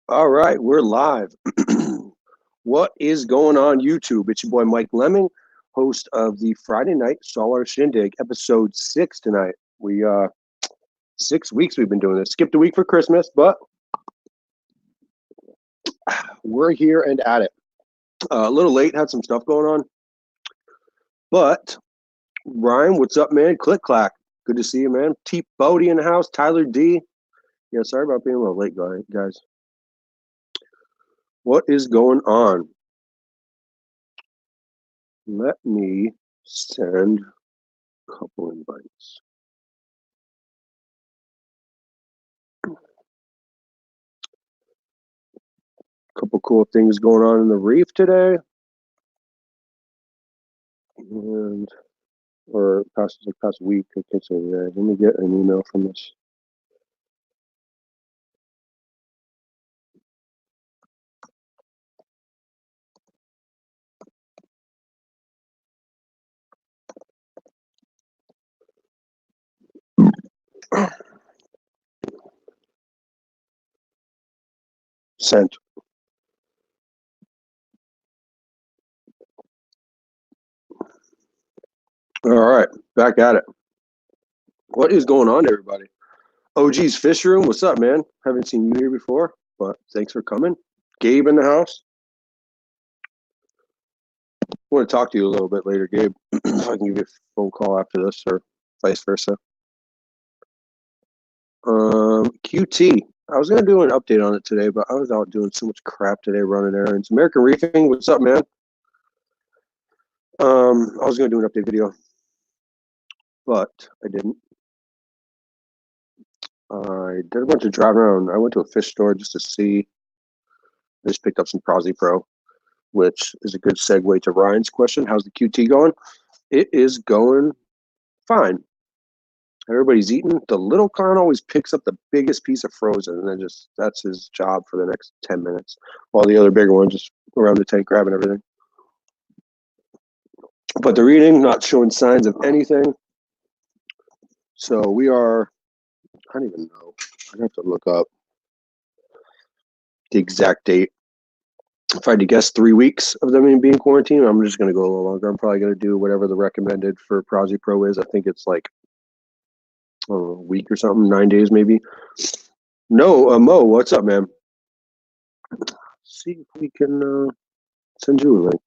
All right, we're live. What is going on YouTube? It's your boy Mike Lemming, host of the Friday Night Saltwater Shindig, episode 6 tonight. 6 weeks we've been doing this. Skipped a week for Christmas, but we're here and at it. A little late, had some stuff going on. But Ryan, what's up, man? ClickClack. Good to see you, man. T Bodie in the house. Tyler D. Yeah, sorry about being a little late, guys. What is going on? Let me send a couple invites. Couple cool things going on in the reef today, or past week. I can't say today. Let me get an email from this. Sent. All right, back at it. What is going on, everybody? OG's Fish Room, what's up, man? Haven't seen you here before, but thanks for coming. Gabe in the house. I want to talk to you a little bit later, Gabe. If I can give you a phone call after this, or vice versa. QT. I was gonna do an update on it today, but I was out doing so much crap today running errands. American Reefing, what's up, man? I was gonna do an update video, but I didn't. I did a bunch of driving around. I went to a fish store just to see. I just picked up some Prosy Pro, which is a good segue to Ryan's question. How's the QT going? It is going fine. Everybody's eating. The little con always picks up the biggest piece of frozen, and then that's his job for the next 10 minutes, while the other bigger one just around the tank grabbing everything. But they're eating, not showing signs of anything. So we are, I don't even know. I have to look up the exact date. If I had to guess 3 weeks of them being quarantined, I'm just going to go a little longer. I'm probably going to do whatever the recommended for Prosy Pro is. I think it's like a week or something, 9 days maybe. No, Mo, what's up, man? Let's see if we can send you a link.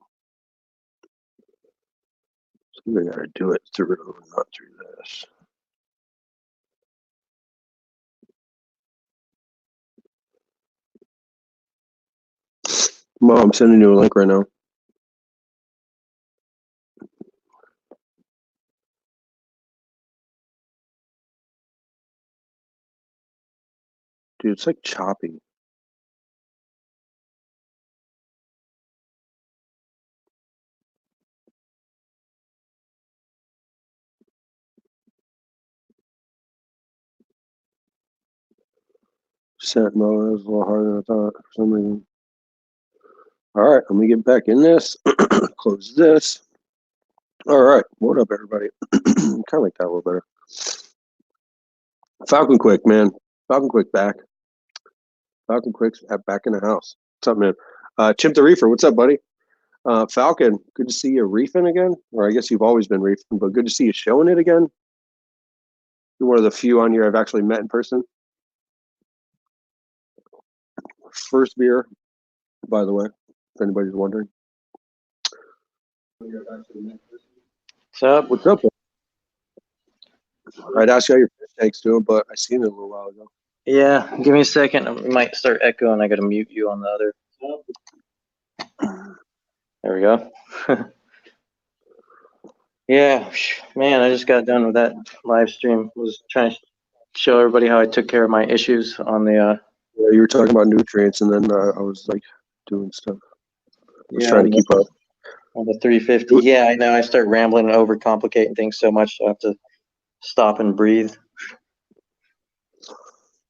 So we got to do it through, not through this. Mo, I'm sending you a link right now. Dude, it's like choppy. Sent Mo, that was a little harder than I thought for some reason. All right, let me get back in this. Close this. All right, what up, everybody? Kind of like that a little better. Falcon Quick, man. Falcon Quick back. Falcon Quick's back in the house. What's up, man? Chimp the Reefer, what's up, buddy? Falcon, good to see you reefing again. Or I guess you've always been reefing, but good to see you showing it again. You're one of the few on here I've actually met in person. First beer, by the way, if anybody's wondering. What's up? What's up? I'd ask you how your fish tank's doing, but I seen it a little while ago. Yeah, give me a second. I might start echoing. I got to mute you on the other. There we go. Yeah, man, I just got done with that live stream. Was trying to show everybody how I took care of my issues on the. Yeah, you were talking about nutrients, and then I was like doing stuff. I was trying to keep up. On the 350. Yeah, I know. I start rambling and overcomplicating things so much, so I have to stop and breathe.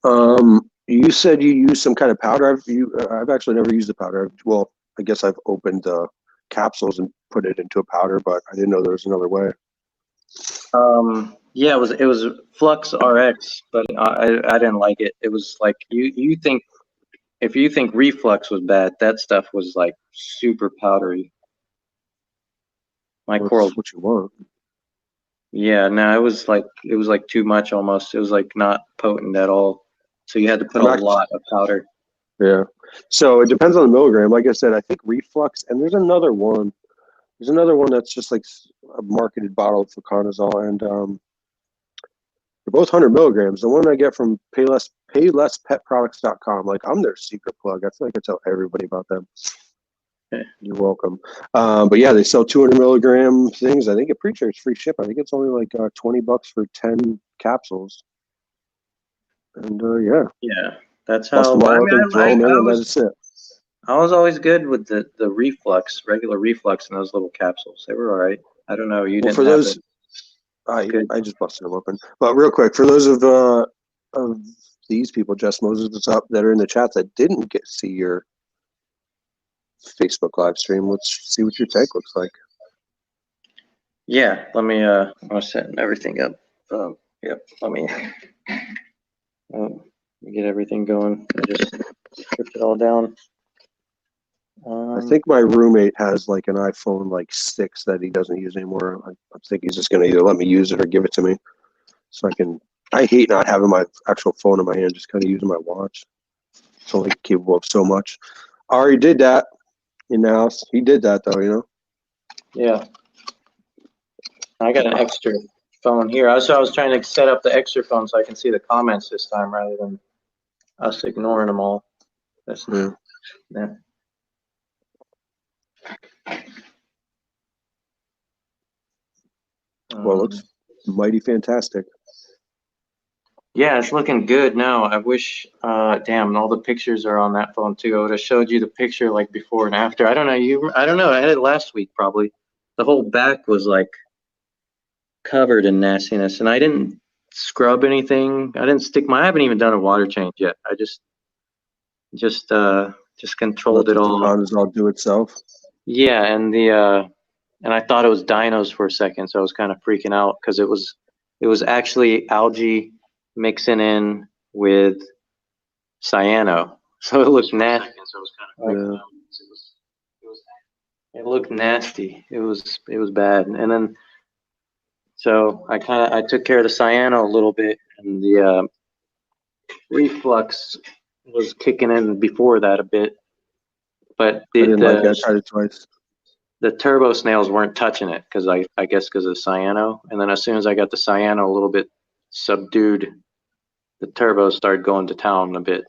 You said you used some kind of powder. I've actually never used a powder. Well, I guess I've opened capsules and put it into a powder, but I didn't know there was another way. Yeah, it was Flux RX, but I didn't like it. It was like you think if you think reflux was bad, that stuff was like super powdery. My coral, what you want. yeah, no, it was like too much almost. It was like not potent at all. So you had to put a lot of powder. Yeah. So it depends on the milligram. Like I said, I think reflux, and there's another one. There's another one that's just like a marketed bottle of fluconazole, and they're both 100 milligrams. The one I get from paylesspetproducts.com, like I'm their secret plug. I feel like I tell everybody about them. Okay. You're welcome. But yeah, they sell 200 milligram things. I think at Preacher it's free ship. I think it's only like $20 for 10 capsules. And Yeah, that's bust how. them I all up mean, and throw them in, and that's it. I was always good with the reflux, regular reflux in those little capsules. They were all right. I don't know. You Well, didn't for have those, it. I just busted them open. But real quick, for those of these people, Jess Moses, what's up, that are in the chat that didn't get to see your Facebook live stream, let's see what your tank looks like. Yeah, let me. I'm setting everything up. Yep. Let me get everything going. I just stripped it all down. I think my roommate has like an iPhone like 6 that he doesn't use anymore. I think he's just gonna either let me use it or give it to me, so I can. I hate not having my actual phone in my hand, just kind of using my watch. It's only capable of so much. Ari did that in the house. He did that though, you know. Yeah. I got an extra phone here. I was trying to set up the extra phone so I can see the comments this time rather than us ignoring them all. That's yeah. Well, it looks mighty fantastic. Yeah, it's looking good now. I wish, damn, all the pictures are on that phone too. I would have showed you the picture like before and after. I don't know. I had it last week probably. The whole back was like covered in nastiness, and I didn't scrub anything. I haven't even done a water change yet. I just controlled it all. All do itself. Yeah, and I thought it was dinos for a second, so I was kind of freaking out because it was actually algae mixing in with cyano, so it looked nasty. So it was kind of it looked nasty. It was bad, and then so I took care of the cyano a little bit, and the reflux was kicking in before that a bit, but I didn't like it. I tried it twice. The turbo snails weren't touching it because I guess because of cyano, and then as soon as I got the cyano a little bit subdued, the turbos started going to town a bit.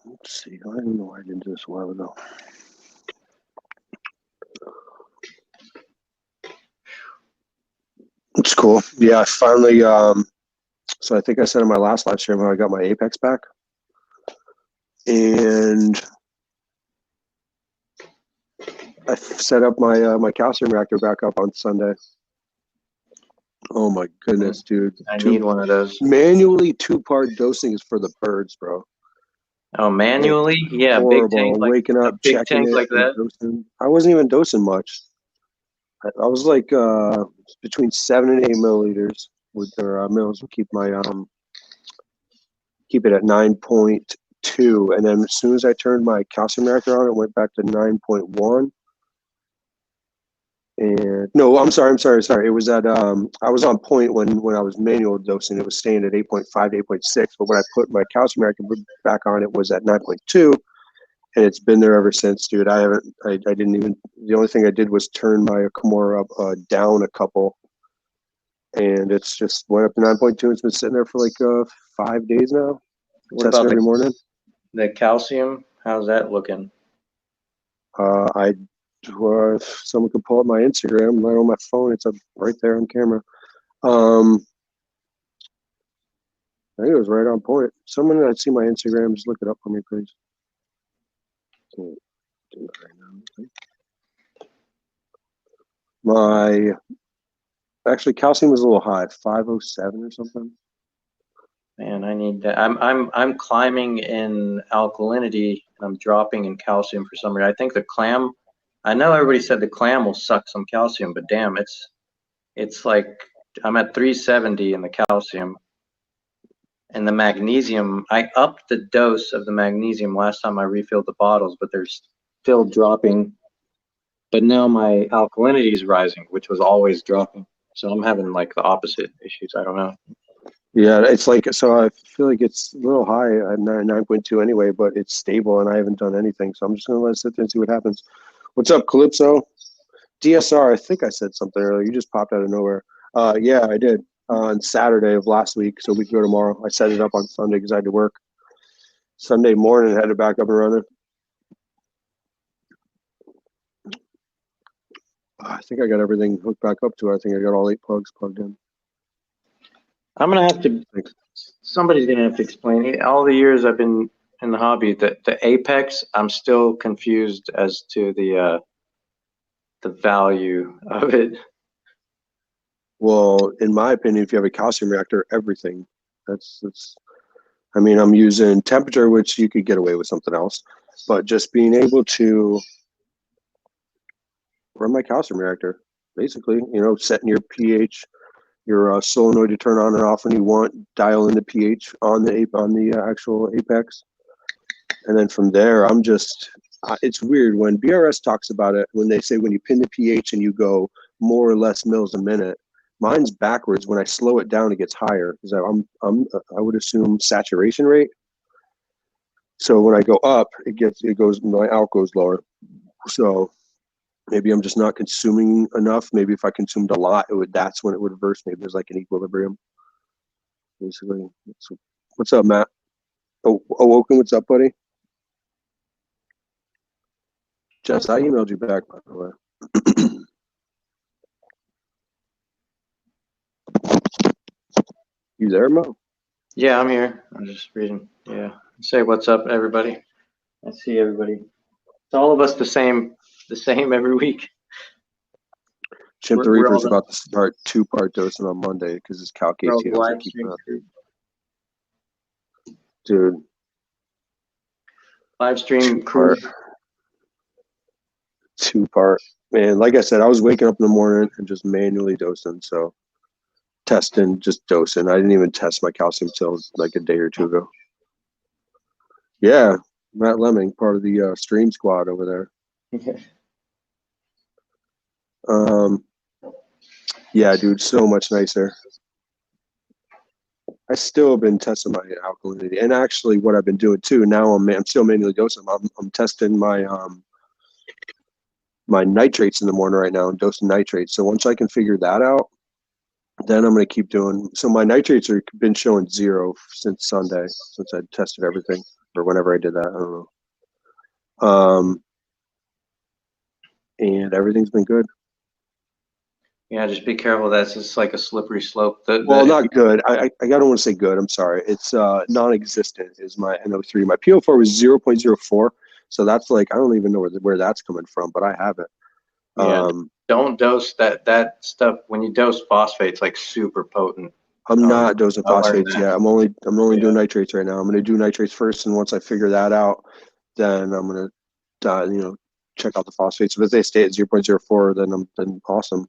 Let's see. I don't know why I didn't do this a while ago. It's cool. Yeah, I finally. So I think I said in my last live stream how I got my Apex back, and I set up my my calcium reactor back up on Sunday. Oh my goodness, dude! I need one of those. Manually 2-part dosing is for the birds, bro. Oh, manually? Yeah, horrible. big tank, like waking up, big checking tank it, like that. Dosing. I wasn't even dosing much. I was like between 7 and 8 milliliters with their mils. Would keep my keep it at 9.2, and then as soon as I turned my calcium reactor on, it went back to 9.1. And no, I'm sorry. It was at I was on point when I was manual dosing. It was staying at 8.5 to 8.6, but when I put my calcium reactor back on, it was at 9.2, and it's been there ever since, dude. I didn't even. The only thing I did was turn my Kimura up down a couple, and it's just went up to 9.2. It's been sitting there for like 5 days now. What about every morning? The calcium? How's that looking? If someone could pull up my Instagram right on my phone, it's up right there on camera. I think it was right on point. Someone that see my Instagram, just look it up for me, please. Can't do it right now. Actually, calcium was a little high, 507 or something. Man, I need that. I'm climbing in alkalinity and I'm dropping in calcium for some reason. I think the clam. I know everybody said the clam will suck some calcium, but damn, it's like I'm at 370 in the calcium, And the magnesium, I upped the dose of the magnesium last time I refilled the bottles, but they're still dropping. But now my alkalinity is rising, which was always dropping. So I'm having like the opposite issues. I don't know. Yeah, it's like, so I feel like it's a little high at 9.2 anyway, but it's stable and I haven't done anything. So I'm just going to let it sit there and see what happens. What's up, Calypso? DSR, I think I said something earlier. You just popped out of nowhere. Yeah, I did on Saturday of last week. So we can go tomorrow. I set it up on Sunday because I had to work. Sunday morning, had it back up and running. I think I got everything hooked back up to it. I think I got all 8 plugs plugged in. I'm going to have to, somebody's going to have to explain it. All the years I've been in the hobby, the apex, I'm still confused as to the value of it. Well, in my opinion, if you have a calcium reactor, everything. That's. I mean, I'm using temperature, which you could get away with something else, but just being able to run my calcium reactor, basically, setting your pH, your solenoid to turn on and off when you want, dial in the pH on the actual apex, and then from there, I'm just. It's weird when BRS talks about it when they say when you pin the pH and you go more or less mils a minute. Mine's backwards. When I slow it down, it gets higher because I would assume saturation rate. So when I go up, my out goes lower. So maybe I'm just not consuming enough. Maybe if I consumed a lot, that's when it would reverse. Maybe there's like an equilibrium. Basically, what's up, Matt? Oh, Awoken, what's up, buddy? Jess, I emailed you back, by the way. You there, Mo? Yeah, I'm here. I'm just reading. Yeah. Say what's up, everybody. I see everybody. It's all of us the same every week. Chimp the Reefer is about to start 2-part dosing on Monday because his calc ATMs are keeping up. Dude. Live stream crew. 2-part. Man, like I said, I was waking up in the morning and just manually dosing. So testing, just dosing. I didn't even test my calcium till like a day or two ago. Yeah, Matt Lemming, part of the stream squad over there. Yeah, dude, so much nicer. I still have been testing my alkalinity, and actually, what I've been doing too. Now I'm still manually dosing. I'm testing my my nitrates in the morning right now and dosing nitrates. So once I can figure that out, then I'm going to keep doing. So my nitrates are been showing 0 since Sunday, since I tested everything, or whenever I did that. I don't know. And everything's been good. Yeah, just be careful. That's just like a slippery slope. Well, not good. I don't want to say good. I'm sorry. It's non-existent is my NO3. My PO4 was 0.04. So that's like, I don't even know where that's coming from, but I have it. Yeah, don't dose that stuff. When you dose phosphate, it's like super potent. I'm not dosing phosphates. Yeah, I'm only doing nitrates right now. I'm going to do nitrates first, and once I figure that out, then I'm going to check out the phosphates. But if they stay at 0.04, then awesome.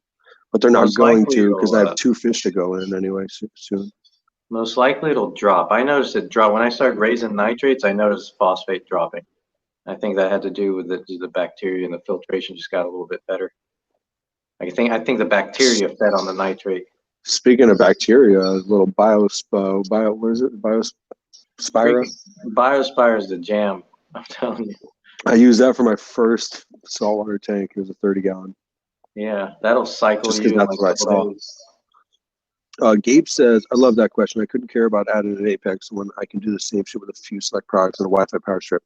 But they're not going to because I have 2 fish to go in anyway soon. Most likely it'll drop. I noticed it drop when I started raising nitrates. I noticed phosphate dropping. I think that had to do with the bacteria and the filtration just got a little bit better. I think the bacteria fed on the nitrate. Speaking of bacteria, a little what is it? Biospira? Biospira is the jam. I'm telling you. I used that for my first saltwater tank. It was a 30-gallon. Yeah, that'll cycle just because that's what I saw. Days. Gabe says, I love that question. I couldn't care about adding an Apex when I can do the same shit with a few select products and a Wi-Fi power strip.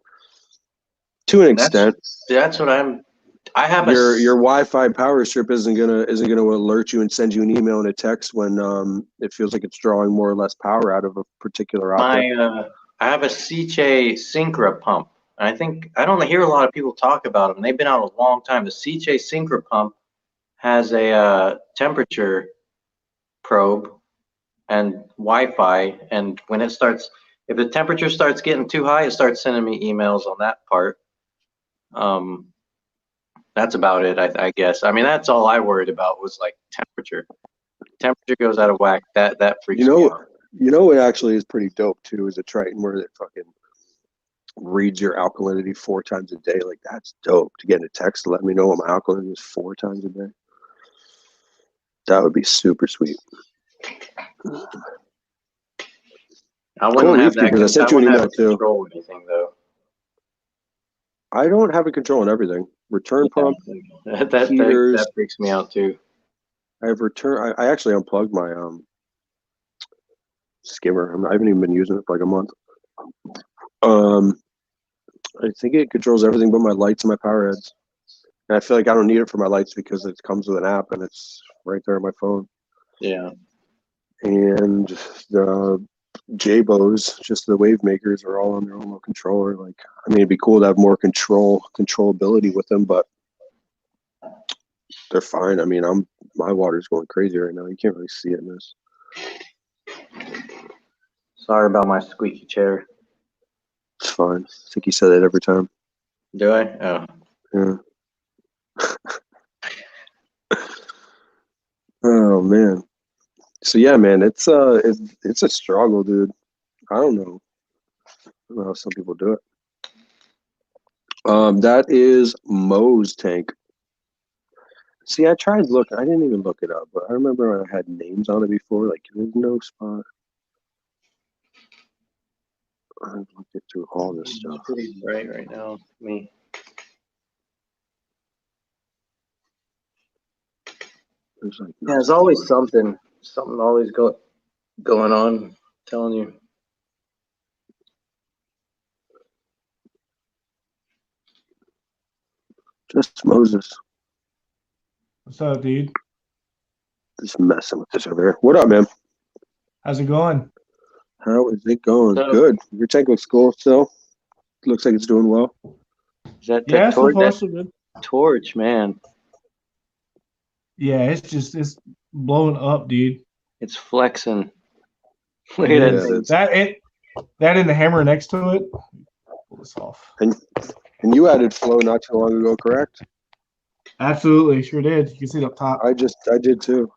To an extent. That's what I have your Wi-Fi power strip isn't gonna alert you and send you an email and a text when it feels like it's drawing more or less power out of a particular object. I have a Seche Syncra pump. And I don't hear a lot of people talk about them. They've been out a long time. The Seche Syncra pump has a temperature probe and Wi-Fi, and when it starts, if the temperature starts getting too high, it starts sending me emails on that part. That's about it, I guess. I mean, that's all I worried about was like temperature. Temperature goes out of whack. That freaks me out. You know what actually is pretty dope too is a Triton where it fucking reads your alkalinity 4 times a day. Like that's dope to get a text to let me know what my alkalinity is 4 times a day. That would be super sweet. I wouldn't have that. I sent you an email too. Control anything though. I don't have a control on everything. Return pump, that freaks me out too. I have return. I actually unplugged my skimmer. I haven't even been using it for like a month. I think it controls everything but my lights and my power heads. And I feel like I don't need it for my lights because it comes with an app and it's right there on my phone. Yeah. And the J-Bows, just the wave makers, are all on their own little controller. Like, I mean, it'd be cool to have more controllability with them, but they're fine. I mean, my water's going crazy right now. You can't really see it in this. Sorry about my squeaky chair. It's fine. I think you say that every time. Do I? Oh. Yeah. Oh man. So yeah, man, it's a struggle, dude. I don't know how some people do it. That is Moe's tank. See, I tried looking. I didn't even look it up, but I remember I had names on it before. Like, there's no spot. I looked it through all this stuff. It's pretty bright right now, me. There's always something always going on. I'm telling you. Just Moses. What's up, dude? Just messing with this over here. What up, man? How's it going? How is it going? Good. Your tank looks cool still. Looks like it's doing well. Is that yeah, so far that so good. torch, man? Yeah, it's blowing up, dude. It's flexing. Look at that thing. That and the hammer next to it. Pull this off. And you added flow not too long ago, correct? Absolutely, sure did. You can see it up top. I did too.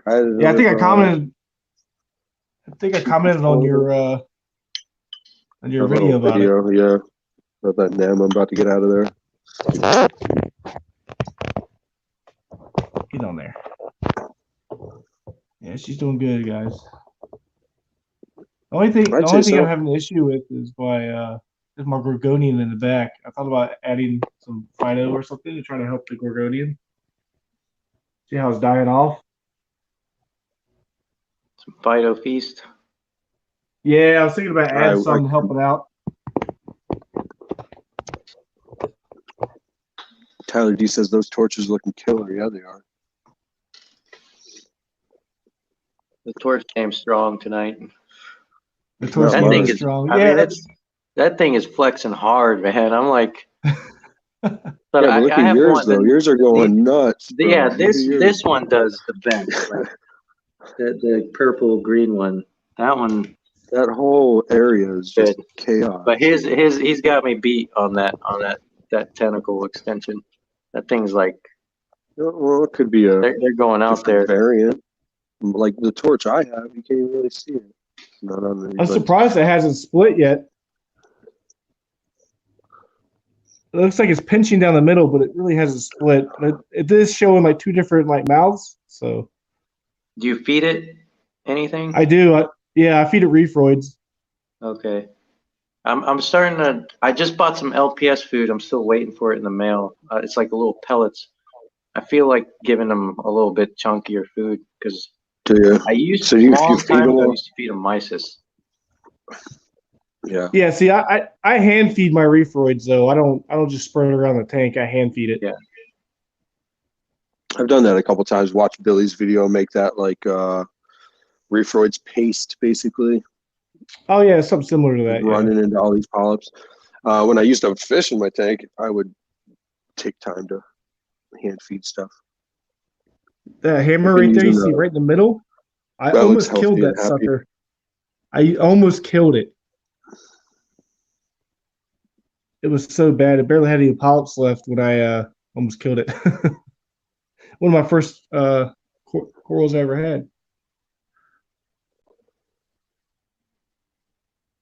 I think I commented. I think I commented on your video about it. Yeah, about that NAM. I'm about to get out of there. Get on there. Yeah, she's doing good, guys. The only thing I'm having an issue with is my Gorgonian in the back. I thought about adding some Fido or something to try to help the Gorgonian. See how it's dying off? Some Fido feast. Yeah, I was thinking about adding something to help it out. Tyler D says those torches looking killer. Yeah, they are. The torch came strong tonight. The torch came strong. I mean, that thing is flexing hard, man. I'm like, but look at yours though. Yours are going nuts. Bro. Yeah, this one does the best. Like, the purple green one. That one. That whole area is just chaos. But he's got me beat on that tentacle extension. That thing's like. Well, it could be they're going out there. Variant. Like the torch I have, you can't even really see it. Not on the. I'm surprised it hasn't split yet. It looks like it's pinching down the middle, but it really hasn't split. It is showing like two different like mouths. So. Do you feed it anything? I do. I feed it Reeferoids. Okay. I'm starting to. I just bought some LPS food. I'm still waiting for it in the mail. It's like little pellets. I feel like giving them a little bit chunkier food because I used to feed them mysis. Yeah. Yeah. See, I hand feed my Reeferoids though. I don't just spread it around the tank. I hand feed it. Yeah. I've done that a couple times. Watch Billy's video, make that like Reeferoids paste basically. Oh yeah, something similar to that. Running into all these polyps. When I used to fish in my tank, I would take time to hand feed stuff. That hammer right there, you see right in the middle? I almost killed that sucker. I almost killed it. It was so bad. It barely had any polyps left when I almost killed it. One of my first corals I ever had.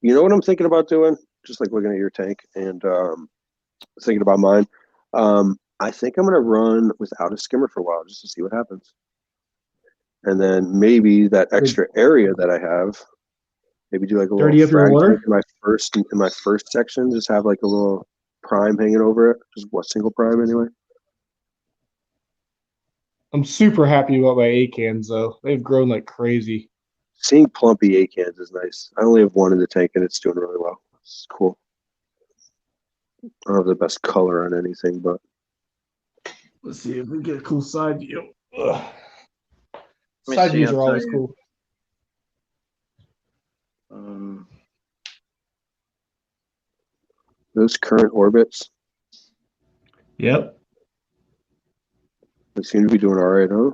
You know what I'm thinking about doing? Just like looking at your tank and thinking about mine. I think I'm gonna run without a skimmer for a while just to see what happens. And then maybe that extra area that I have, maybe do like a little Dirty up your frag water? tank in my first section, just have like a little prime hanging over it. Just what, single prime anyway. I'm super happy about my A-cans though. They've grown like crazy. Seeing plumpy A-cans is nice. I only have one in the tank and it's doing really well. It's cool. I don't have the best color on anything, but Let's see if we get a cool side view. me Side see, views I'll are tell always you. cool. those current orbits, Yep. they seem to be doing all right, huh?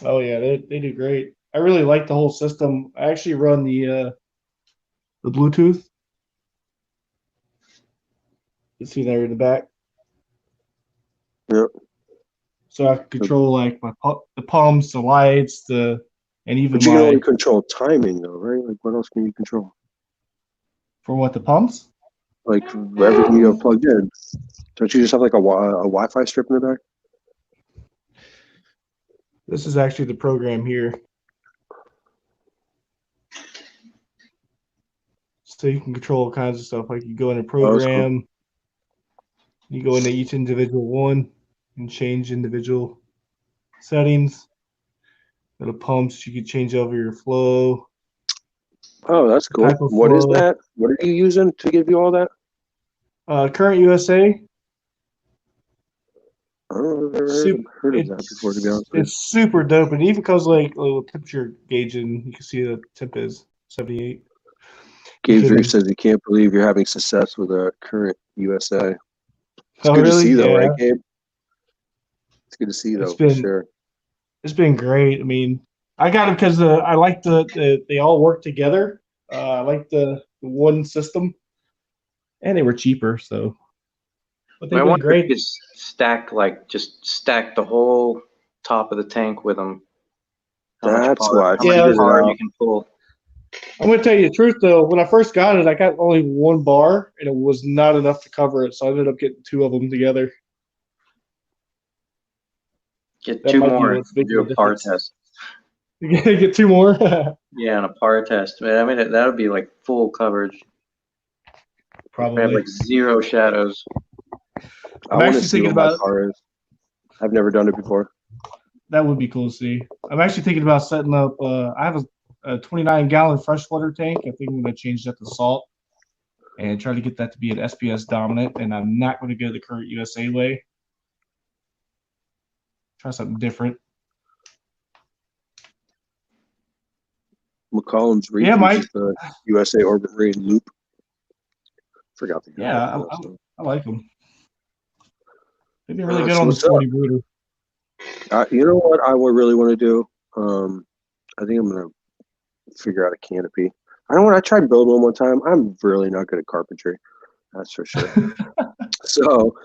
Oh yeah, they do great. I really like the whole system. I actually run the Bluetooth. You see there in the back. Yep. So I can control like the pumps, the lights, and even But you can my only control timing though, right? Like what else can you control? for what, the pumps? Like everything you have plugged in. Don't you just have like a Wi-Fi strip in the back? This is actually the program here. So you can control all kinds of stuff. Like you go in a program, you go into each individual one and change individual settings. For the pumps, you can change over your flow. Oh, that's cool. Type of What is flow. that? What are you using to give you all that? Current USA. I don't know if I've ever heard of that before, to be honest with you. It's super dope. And even comes like a little temperature gauging. You can see the temp is 78. Gabe Drew says he can't believe you're having success with a current USA. It's good to see, though, right, Gabe? It's good to see, though, for sure. It's been great. I mean, I got it because I like they all work together. I like the one system, and they were cheaper, so. But they've been great. Just stack the whole top of the tank with them. That's why I figured it out. You can pull. I'm gonna tell you the truth though. When I first got it, I got only one bar, and it was not enough to cover it. So I ended up getting two of them together. Get two more. Do a par test. You gotta get two more. Yeah, and a par test. I mean, that would be like full coverage. Probably have like zero shadows. I'm actually thinking about. I've never done it before. That would be cool to see. I'm actually thinking about setting up. I have a 29-gallon freshwater tank. I think I'm going to change that to salt and try to get that to be an SPS dominant. And I'm not going to go the current USA way. Try something different. McCollum's Reef uses the USA Orbit Ray loop. Forgot the I like them. They've been really good on the 40 brooder. You know what I would really want to do? I think I'm gonna figure out a canopy. I tried building one time. I'm really not good at carpentry. That's for sure. So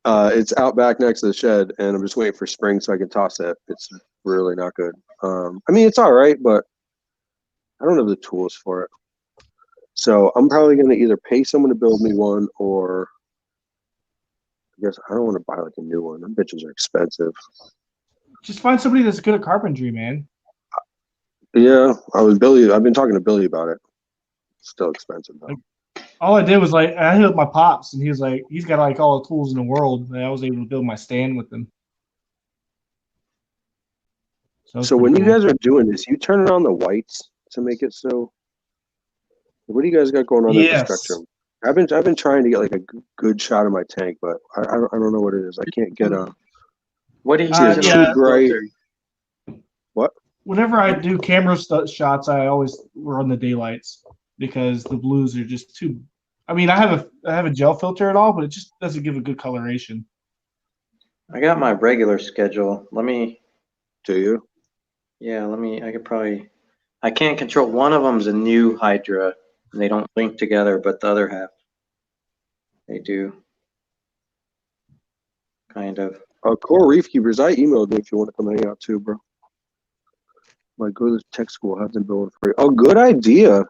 it's out back next to the shed, and I'm just waiting for spring so I can toss it. It's really not good. I mean, it's all right, but I don't have the tools for it. So I'm probably gonna either pay someone to build me one, or I guess I don't want to buy like a new one. Them bitches are expensive. Just find somebody that's good at carpentry, man. Yeah, I've been talking to Billy about it. It's still expensive though. All I did was I hit up my pops, and he's got like all the tools in the world, and I was able to build my stand with them. So when you guys are doing this, you turn it on the whites to make it so. What do you guys got going on at the spectrum? I've been trying to get like a good shot of my tank, but I don't know what it is. I can't get a. What do you see? Too bright. What? Whenever I do camera shots, I always run the daylights because the blues are just too. I mean, I have a gel filter and all, but it just doesn't give a good coloration. I got my regular schedule. Let me. Do you? Yeah, let me. I could probably. I can't control. One of them's a new Hydra, and they don't link together, but the other half, they do. Kind of. Core Reef Keepers, I emailed you if you want to come hang out too, bro. Like, go to the tech school, have them build for you. Oh, good idea.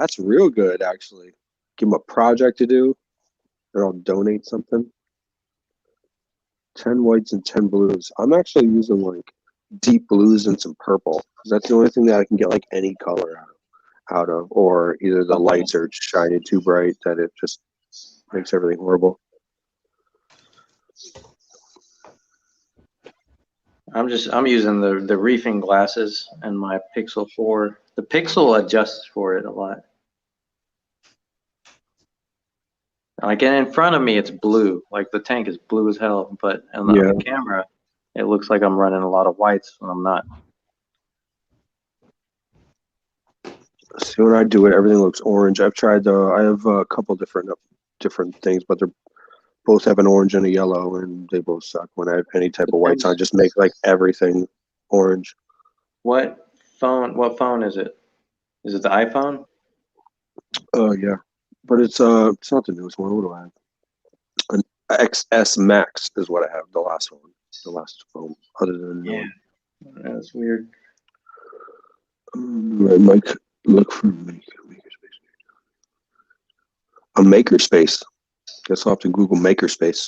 That's real good, actually. Give them a project to do, and I'll donate something. 10 whites and 10 blues. I'm actually using like deep blues and some purple because that's the only thing that I can get like any color out of, or either the lights are shining too bright that it just makes everything horrible. I'm using the reefing glasses and my Pixel 4. The Pixel adjusts for it a lot. Like in front of me, it's blue. Like the tank is blue as hell, but on the camera, it looks like I'm running a lot of whites when I'm not. See, when I do it, everything looks orange. I've tried I have a couple different things, but they're both have an orange and a yellow, and they both suck. When I have any type of whites, I just make like everything orange. What phone is it? Is it the iPhone? Yeah, but it's not the newest one. What do I have? An XS Max is what I have. The last phone, other than that's weird. Mike, look for makerspace. A makerspace. Guess I'll have to Google makerspace.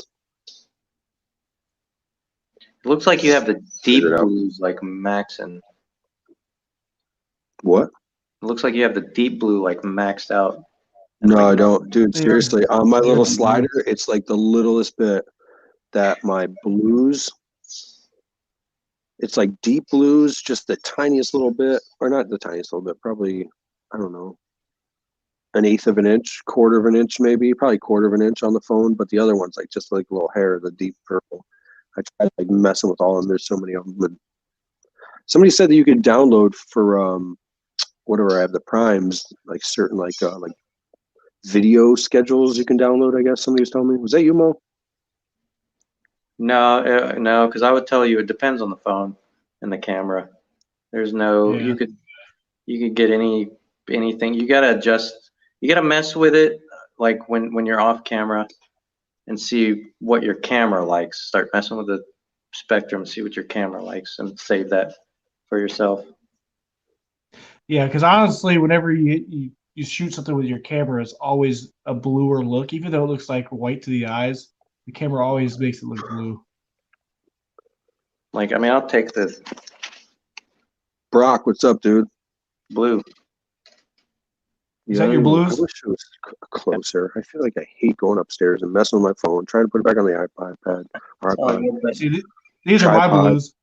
It looks like you have the deep blues like maxing. What? It looks like you have the deep blue like maxed out. No, like I don't. Dude, seriously, on my little slider, it's like the littlest bit that my blues, it's like deep blues, just the tiniest little bit, or not the tiniest little bit, probably, I don't know, an eighth of an inch, quarter of an inch maybe, probably quarter of an inch on the phone, but the other one's like just like a little hair, the deep purple. I tried like messing with all of them. There's so many of them. But somebody said that you could download for whatever I have the primes, like certain like video schedules you can download. I guess somebody was telling me. Was that you, Mo? No, because I would tell you it depends on the phone and the camera. There's no you could get anything. You gotta adjust. You gotta mess with it like when you're off camera and see what your camera likes. Start messing with the spectrum, see what your camera likes, and save that for yourself. Yeah, because honestly, whenever you shoot something with your camera, it's always a bluer look. Even though it looks like white to the eyes, the camera always makes it look blue. Like, I mean, I'll take this. Brock, what's up, dude? Blue. Is that your blues? I wish it was closer. I feel like I hate going upstairs and messing with my phone, trying to put it back on the iPad. Or iPod. See, these are my blues.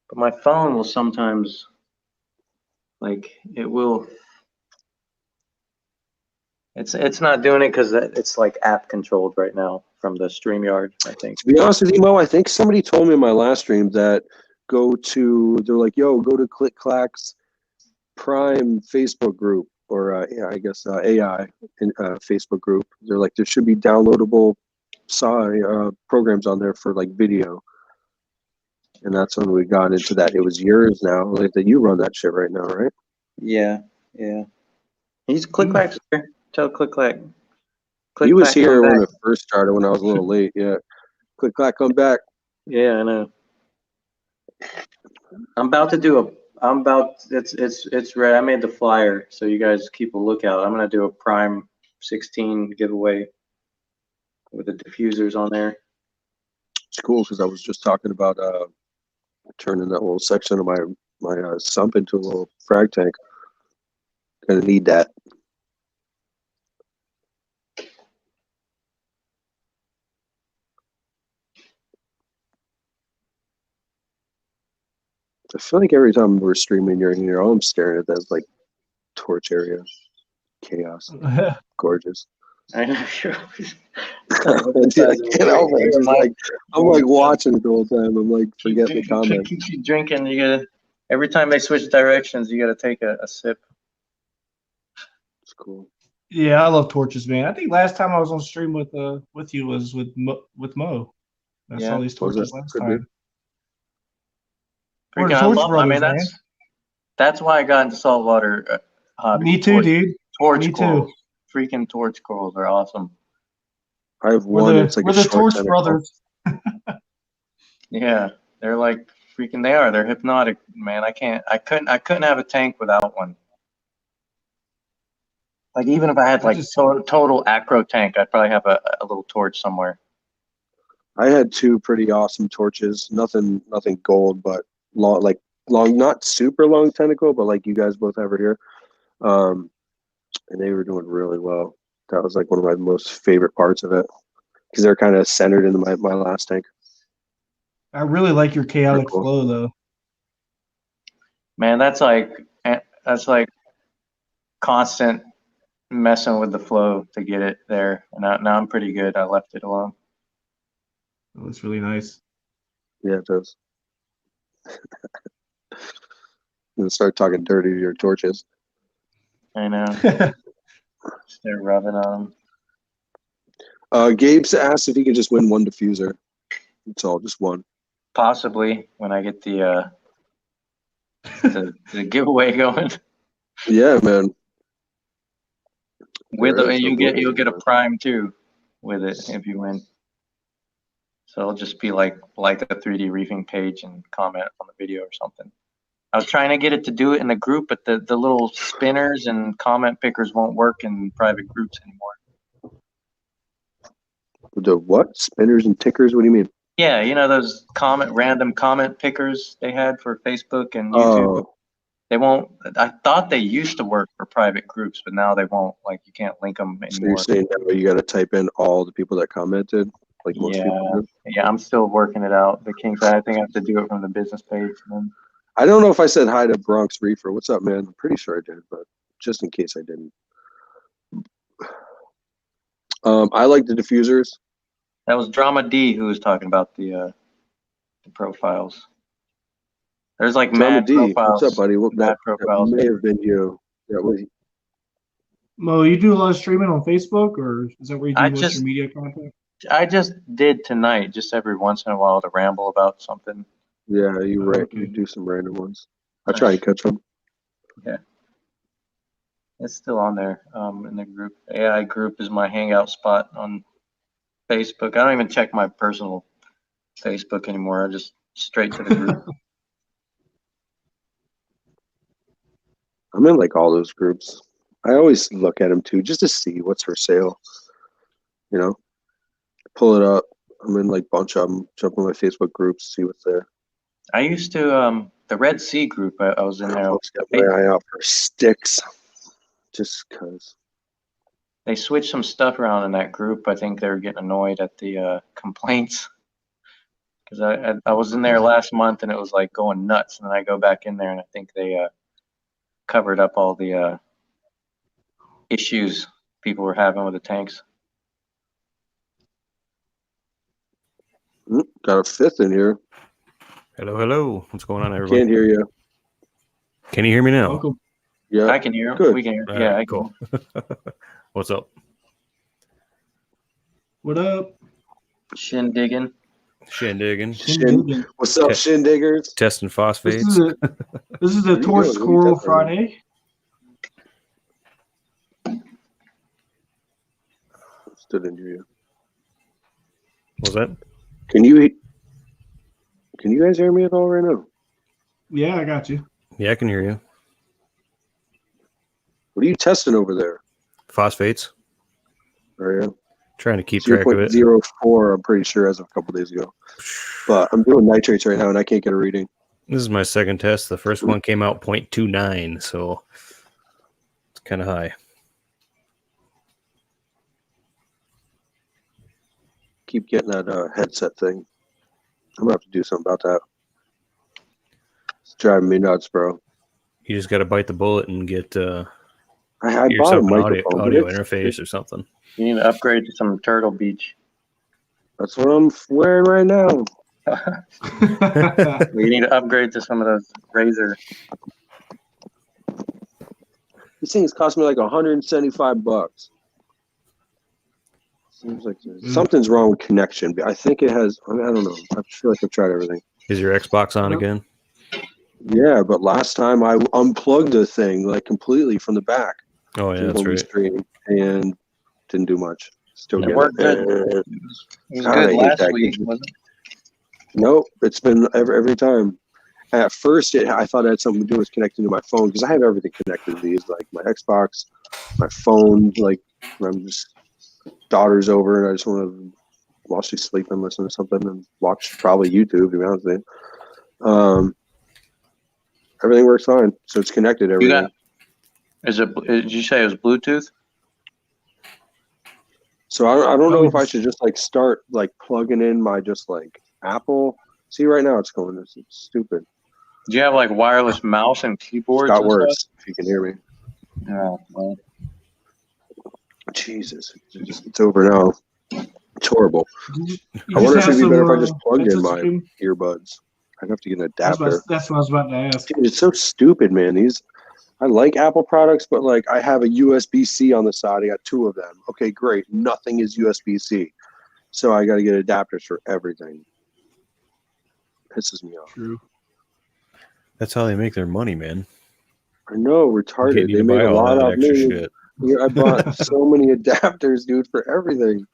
But my phone will sometimes, like, it will. It's not doing it because it's like app controlled right now from the StreamYard, I think. To be honest with you, Mo, I think somebody told me in my last stream that they're like, yo, go to ClickClack's Prime Facebook group, or I guess AI Facebook group. They're like, there should be downloadable programs on there for like video. And that's when we got into that. It was yours now, like that you run that shit right now, right? Yeah. He's ClickClack's here. Tell ClickClack. He was here when it first started, when I was a little late. Yeah, ClickClack, come back. Yeah, I know. It's ready. I made the flyer, so you guys keep a lookout. I'm gonna do a Prime 16 giveaway with the diffusers on there. It's cool because I was just talking about turning that little section of my sump into a little frag tank. Gonna need that. I feel like every time we're streaming, you're in here, all I'm staring at that is like torch area, chaos, gorgeous. I know. Dude, I can't help it. I'm like watching it the whole time. I'm like forgetting the comment. Keep drinking. You gotta. Every time they switch directions, you gotta take a sip. It's cool. Yeah, I love torches, man. I think last time I was on stream with you was with Mo. I saw these torches last time. That's why I got into saltwater hobby. Me too, dude. Torch corals. Freaking torch corals are awesome. I have one. It's like we're the Torch Brothers. Yeah, they're like freaking. They are. They're hypnotic, man. I couldn't have a tank without one. Like even if I had like total acro tank, I'd probably have a little torch somewhere. I had 2 pretty awesome torches. Nothing gold, but long, not super long tentacle, but like you guys both have it here. And they were doing really well. That was like one of my most favorite parts of it because they're kind of centered into my last tank. I really like your chaotic Cool. flow though. Man, that's like constant messing with the flow to get it there. And now I'm pretty good. I left it alone. Oh, that's really nice. Yeah, it does. I'm gonna start talking dirty to your torches. I know. They're rubbing on them. Gabe's asked if he could just win 1 diffuser. It's all just 1. Possibly when I get the giveaway going. Yeah, man. You'll get a prime too with it if you win. So it'll just be like a 3D reefing page and comment on the video or something. I was trying to get it to do it in the group, but the little spinners and comment pickers won't work in private groups anymore. The what? Spinners and tickers? What do you mean? Yeah, you know those random comment pickers they had for Facebook and YouTube? Oh. They won't. I thought they used to work for private groups, but now they won't. Like you can't link them anymore. So you're saying now you got to type in all the people that commented, like most people do? Yeah, I'm still working it out. The kinks. I think I have to do it from the business page. Then. I don't know if I said hi to Bronx Reefer. What's up, man? I'm pretty sure I did, but just in case I didn't. I like the diffusers. That was Drama D who was talking about the profiles. There's like mad profiles. What's up, buddy? Mad profiles. That may have been you. Mo, you do a lot of streaming on Facebook, or is that where you do most of your media content? I just did tonight, just every once in a while to ramble about something. Yeah, you're right. Okay. You do some random ones. I try and catch them. Yeah. It's still on there in the group. AI group is my hangout spot on Facebook. I don't even check my personal Facebook anymore. I just straight to the group. I'm in like all those groups. I always look at them too, just to see what's for sale. You know, pull it up. I'm in like a bunch of them. Jump on my Facebook groups, see what's there. I used to the Red Sea group. I was in there. Folks got my eye out for sticks, just because. They switched some stuff around in that group. I think they were getting annoyed at the complaints. Because I was in there last month and it was like going nuts. And then I go back in there and I think they covered up all the issues people were having with the tanks. Got a 5th in here. Hello. What's going on, everybody? Can't hear you. Can you hear me now? Welcome. Yeah, I can hear. Good. We can hear. All Yeah, right, I cool. What's up? What up? Shindigging. Shindigging. What's up, Shindiggers? Testing phosphates. This is a Torch Squirrel Friday. Still didn't hear you. What's that? Can you guys hear me at all right now? Yeah, I got you. Yeah, I can hear you. What are you testing over there? Phosphates. Are you? Trying to keep track of it. 0.04, I'm pretty sure, as of a couple days ago. But I'm doing nitrates right now, and I can't get a reading. This is my second test. The first one came out 0.29, so it's kind of high. Keep getting that headset thing. I'm going to have to do something about that. It's driving me nuts, bro. You just got to bite the bullet and get I yourself bought a an microphone, audio interface or something. You need to upgrade to some Turtle Beach. That's what I'm wearing right now. You need to upgrade to some of those Razer. These things cost me like $175. Seems like something's wrong with connection. I think it has. I don't know. I feel like I've tried everything. Is your Xbox on again? Yeah, but last time I unplugged the thing like completely from the back. Oh yeah, that's right. Stream, and didn't do much. Still It worked good. It was good last week, wasn't it? Nope, it's been every time. At first, I thought it had something to do with connecting to my phone because I have everything connected to these, like my Xbox, my phone. Like when I'm just daughter's over and I just want to, while she's sleeping, listen to something and watch probably YouTube. To be honest with you, everything works fine. So it's connected. Everything. Did you say it was Bluetooth? So I don't know if I should just like start like plugging in my just like Apple. See, right now it's going. It's stupid. Do you have like wireless mouse and keyboards? It's got and worse. stuff? If you can hear me. Oh, well. Jesus, it's over now. It's horrible. You I wonder if it'd be better if I just some, plugged in headsets my stream? earbuds. I'd have to get an That's adapter. what I was about to ask. Dude, it's so stupid, man. I like Apple products, but like I have a USB-C on the side. I got 2 of them. Okay, great. Nothing is USB-C. So I got to get adapters for everything. Pisses me off. True. That's how they make their money, man. I know, retarded. They made a lot of me. Shit. I bought so many adapters, dude, for everything.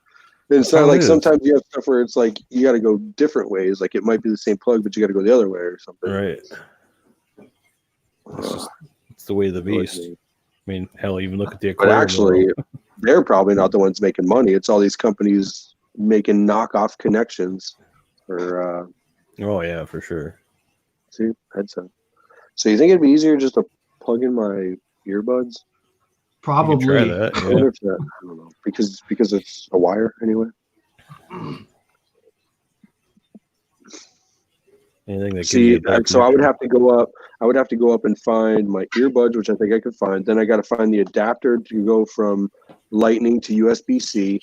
And it's not like sometimes you have stuff where it's like you got to go different ways. Like it might be the same plug, but you got to go the other way or something. Right. It's the way of the beast. I mean, hell, even look at the But aquarium. actually, they're probably not the ones making money. It's all these companies making knockoff connections. For oh yeah, for sure. see, headset. So you think it'd be easier just to plug in my earbuds? Probably. Try that. I wonder if that. I don't know because it's a wire anyway. Anything that See, so I would have to go up. I would have to go up and find my earbuds, which I think I could find. Then I got to find the adapter to go from Lightning to USB-C.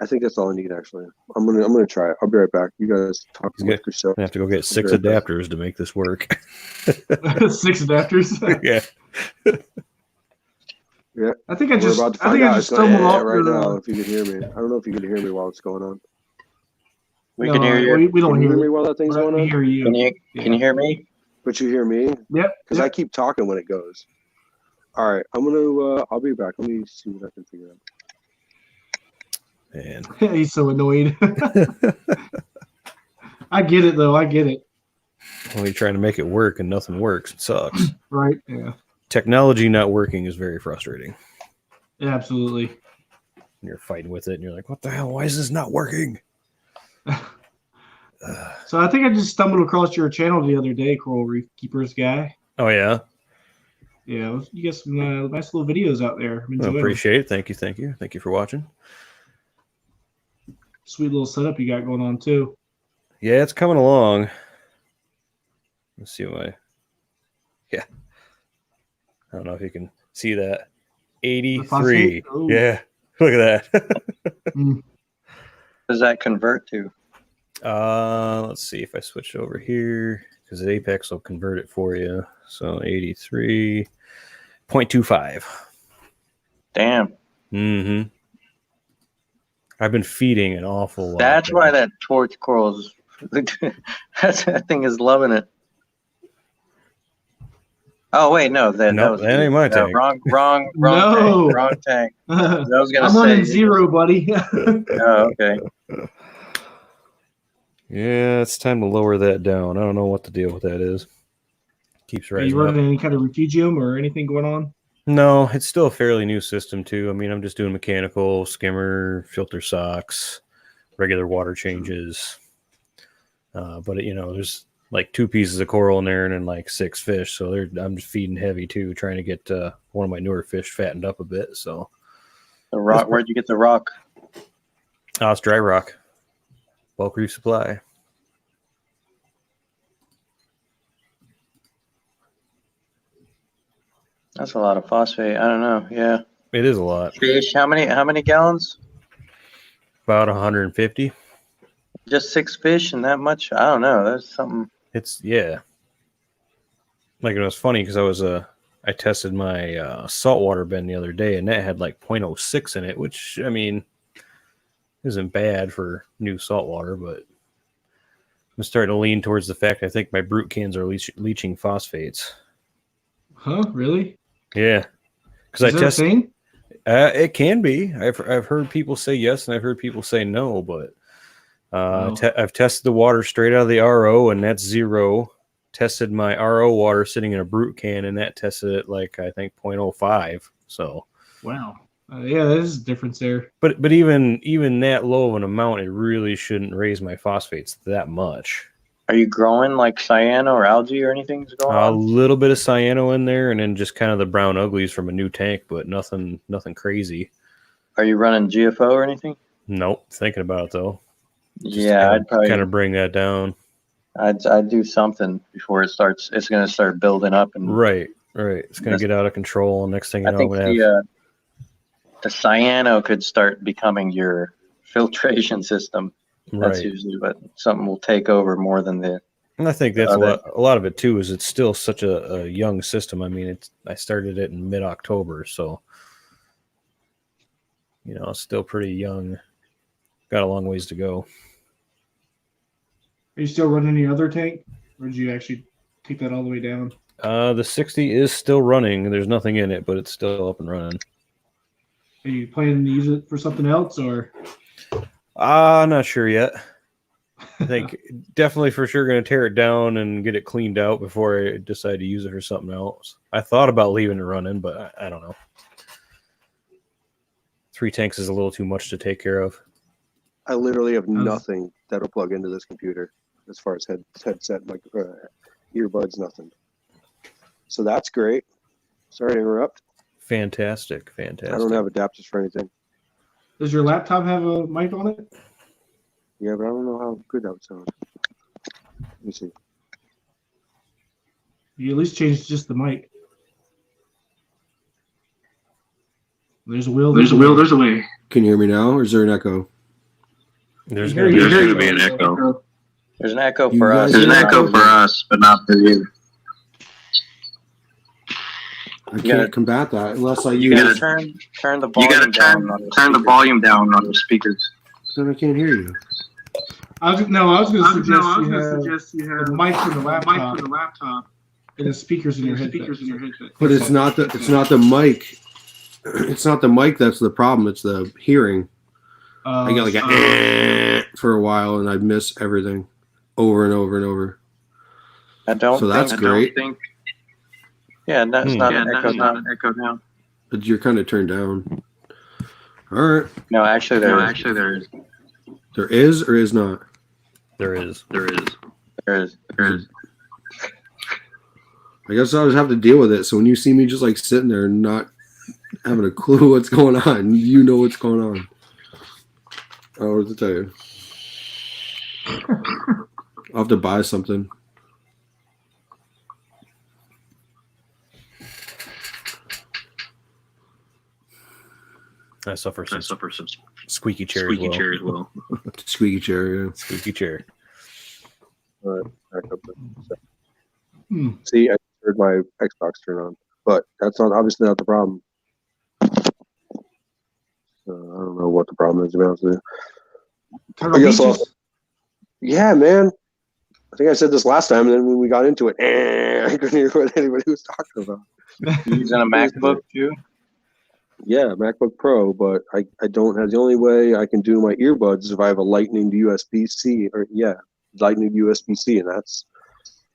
I think that's all I need actually. I'm gonna try it. I'll be right back. You guys talk amongst yourselves. I have to go get 6 adapters to make this work. 6 adapters. Yeah. Yeah. I think I just stumbled off right now. If you can hear me, I don't know if you can hear me while it's going on. We can hear you. We don't hear me while that thing's going on. Hear you. Can you hear me? But you hear me? Yep. Because I keep talking when it goes. All right, I'm gonna. I'll be back. Let me see what I can figure out. Man. He's so annoyed. I get it though. I get it. Well, you're trying to make it work and nothing works. It sucks. Right. Yeah. Technology not working is very frustrating. Yeah, absolutely. And you're fighting with it and you're like, what the hell? Why is this not working? So I think I just stumbled across your channel the other day, Coral Reef Keepers guy. Oh, yeah? Yeah, you got some nice little videos out there. I appreciate it. Thank you. Thank you for watching. Sweet little setup you got going on, too. Yeah, it's coming along. Let's see what yeah. I don't know if you can see that. 83. Yeah, look at that. What does that convert to? Let's see if I switch over here because Apex will convert it for you. So 83.25. Damn. Mm-hmm. I've been feeding an awful lot. That's why that torch coral is. That thing is loving it. Oh wait, no, that ain't my tank. Wrong No. tank. Wrong tank. I was gonna I'm say running 0, buddy. Oh, okay. Yeah, it's time to lower that down. I don't know what the deal with that is. Keeps rising. Are you running any kind of refugium or anything going on? No, it's still a fairly new system too. I mean, I'm just doing mechanical, skimmer, filter socks, regular water changes. But there's like 2 pieces of coral in there and then like 6 fish. So I'm just feeding heavy too, trying to get one of my newer fish fattened up a bit. So The rock. Where'd you get the rock? It's dry rock. Bulk Reef Supply. That's a lot of phosphate. I don't know. Yeah. It is a lot. Fish. How many gallons? About 150. Just 6 fish and that much? I don't know. That's something. Yeah. Like, it was funny because I tested my saltwater bin the other day and that had like 0.06 in it, which, I mean, isn't bad for new saltwater, but I'm starting to lean towards the fact I think my brute cans are leaching phosphates. Huh? Really? Yeah. Because I tested. It can be. I've heard people say yes and I've heard people say no, but I've tested the water straight out of the RO and that's 0. tested my RO water sitting in a brute can, and that tested it like I think 0.05. So Wow. Yeah, there's a difference there. But even that low of an amount, it really shouldn't raise my phosphates that much. Are you growing like cyano or algae or anything's going A on? little bit of cyano in there, and then just kind of the brown uglies from a new tank, but nothing crazy. Are you running GFO or anything? Nope. Thinking about it though. Just Yeah, kinda, I'd probably kind of bring that down. I'd do something before it starts. It's going to start building up, and Right. It's gonna get out of control. Next thing you I know, think I'm gonna have the cyano could start becoming your filtration system. That's right. usually what something will take over more than the. And I think that's other. a lot of it too. Is it's still such a young system. I mean, I started it in mid-October, so it's still pretty young. Got a long ways to go. Are you still running your other tank, or did you actually take that all the way down? The 60 is still running. There's nothing in it, but it's still up and running. Are you planning to use it for something else, or? Not sure yet. I think definitely for sure going to tear it down and get it cleaned out before I decide to use it for something else. I thought about leaving it running, but I don't know. 3 tanks is a little too much to take care of. I literally have nothing that'll plug into this computer as far as headset, earbuds, nothing. So that's great. Sorry to interrupt. Fantastic. I don't have adapters for anything. Does your laptop have a mic on it? Yeah, but I don't know how good that would sound. Let me see. You at least change just the mic. There's a will. There's a will. There's a way. Can you hear me now, or is there an echo? There's going to be an echo. There's an echo for us. There's an echo for us, but not for you. I can't combat that unless I use. You gotta turn the volume down. Turn the volume down on the speakers. Then I can't hear you. I was going to suggest you have the mic for the laptop, and the speakers in your headset. But it's not the mic. It's not the mic that's the problem. It's the hearing. I get like a for a while, and I miss everything over and over and over. So that's great. Yeah, that's not an echo now. But you're kind of turned down. All right. No, actually there is. There is or is not? There is. There is. I guess I'll just have to deal with it. So when you see me just like sitting there and not having a clue what's going on, you know what's going on. I don't know what to tell you. I'll have to buy something. I suffer some squeaky chair as well. Squeaky chair, yeah. Squeaky chair. All right, back up. See, I heard my Xbox turn on, but that's obviously not the problem. I don't know what the problem is, to be honest with you. Yeah, man. I think I said this last time, and then when we got into it, I couldn't hear what anybody was talking about. You using a MacBook too? Yeah, MacBook Pro, but I don't have. The only way I can do my earbuds is if I have a Lightning to USB-C, Lightning to USB-C, and that's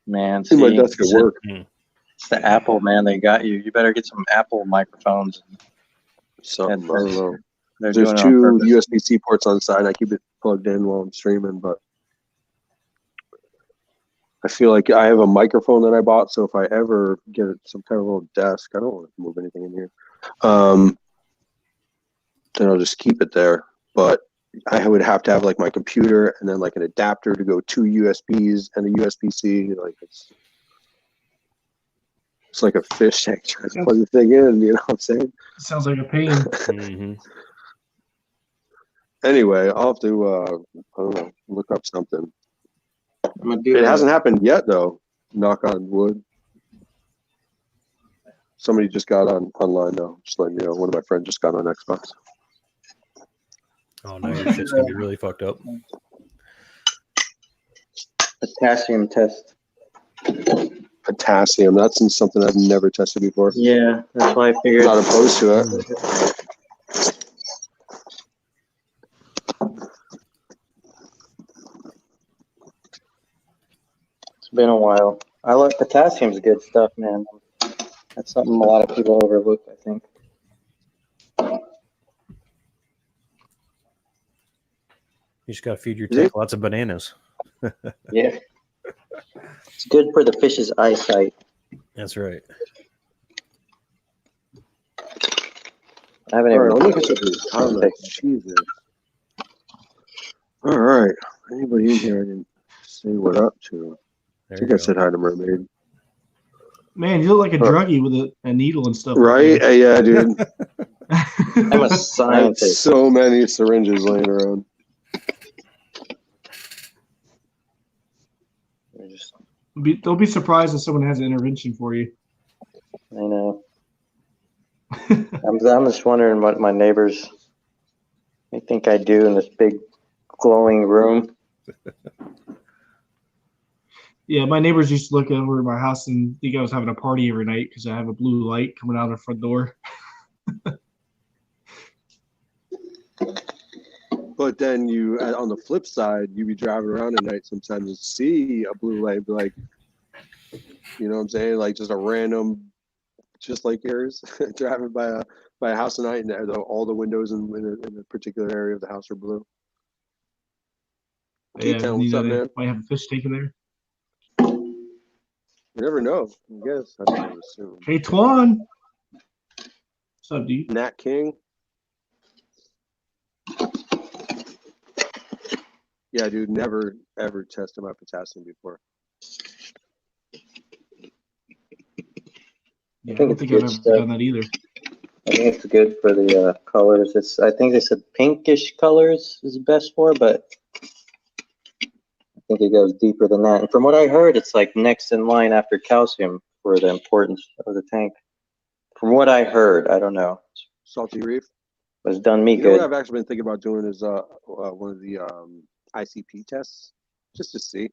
my desk at work. It's the Apple, man. They got you. You better get some Apple microphones. Something, I don't know. There's 2 USB-C ports on the side. I keep it plugged in while I'm streaming, but I feel like I have a microphone that I bought, so if I ever get some kind of little desk, I don't want to move anything in here, then I'll just keep it there. But I would have to have like my computer and then like an adapter to go 2 USBs and a USB-C. Like it's like a fish tank trying to plug the thing in, you know what I'm saying? Sounds like a pain. Mm-hmm. Anyway, I'll have to I don't know, look up something. It hasn't happened yet, though. Knock on wood. Somebody just got online, though. Just letting you know. One of my friends just got on Xbox. Oh, no, your shit's going to be really fucked up. Potassium test. Potassium. That's something I've never tested before. Yeah, that's why I figured. Not opposed to it. It's been a while. I like potassium's good stuff, man. That's something a lot of people overlook, I think. You just got to feed your tank lots of bananas. Yeah. It's good for the fish's eyesight. That's right. I haven't All right, even let me get some comments. Jesus. All right. Anybody in here I didn't say what up to? I think I said hi to Mermaid. Man, you look like a druggie with a needle and stuff. Right? Yeah, dude. I'm a scientist. So many syringes laying around. Don't be surprised if someone has an intervention for you. I know. I'm just wondering what my neighbors they think I do in this big glowing room. Yeah, my neighbors used to look over at my house and think I was having a party every night because I have a blue light coming out of the front door. But then you, on the flip side, you be driving around at night sometimes and see a blue light, be like, you know what I'm saying? Like just a random, just like yours, driving by a house at night and all the windows in a particular area of the house are blue. Yeah, what's up, man? Might have a fish tank in there. You never know. I guess. I don't assume. Hey, Twan. What's up, dude? Nat King. Yeah, dude, never ever tested my potassium before. Yeah, I don't think I've ever done that either. I think it's good for the colors. I think they said pinkish colors is best for, but I think it goes deeper than that. And from what I heard, it's like next in line after calcium for the importance of the tank. From what I heard, I don't know. Salty Reef. But it's done me You good. know what I've actually been thinking about doing is one of the ICP tests, just to see,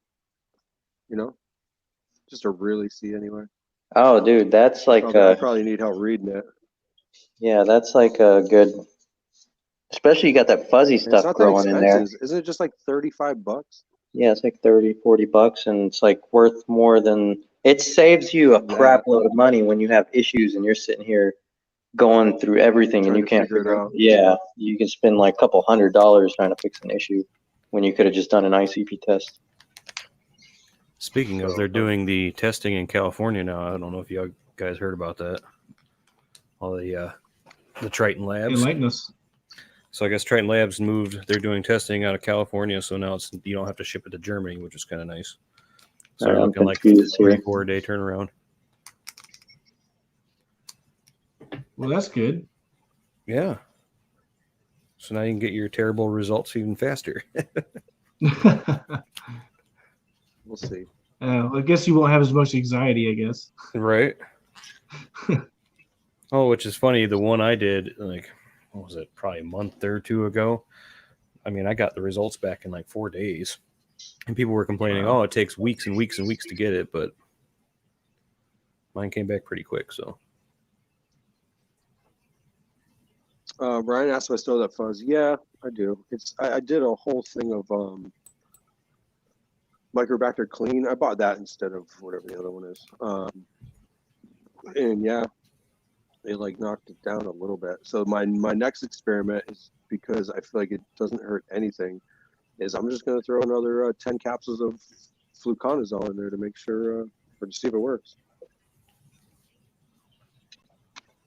just to really see anyway. Oh, dude, that's like I probably need help reading it. Yeah, that's like a good, especially you got that fuzzy stuff growing in there. Isn't it just like $35? Yeah, it's like 30, $40, and it's like worth more than it saves you a crap load of money when you have issues and you're sitting here going through everything and you can't figure it out. Yeah, you can spend like a couple $100 trying to fix an issue when you could have just done an ICP test. Speaking of, they're doing the testing in California now. I don't know if you guys heard about that. All the Triton Labs. Enlighten us. So I guess Triton Labs moved. They're doing testing out of California, so now you don't have to ship it to Germany, which is kind of nice. So they're looking like 3-4 day turnaround. Well, that's good. Yeah. So now you can get your terrible results even faster. We'll see. I guess you won't have as much anxiety, I guess. Right. Oh, which is funny. The one I did, like, what was it? Probably a month or two ago. I mean, I got the results back in like 4 days. And people were complaining, oh, it takes weeks and weeks and weeks to get it. But mine came back pretty quick, so. Brian asked if I still have that fuzz. Yeah, I do. I did a whole thing of Microbacter Clean. I bought that instead of whatever the other one is. And yeah, they like knocked it down a little bit. So my next experiment is, because I feel like it doesn't hurt anything, is I'm just going to throw another 10 capsules of fluconazole in there to make sure, or to see if it works.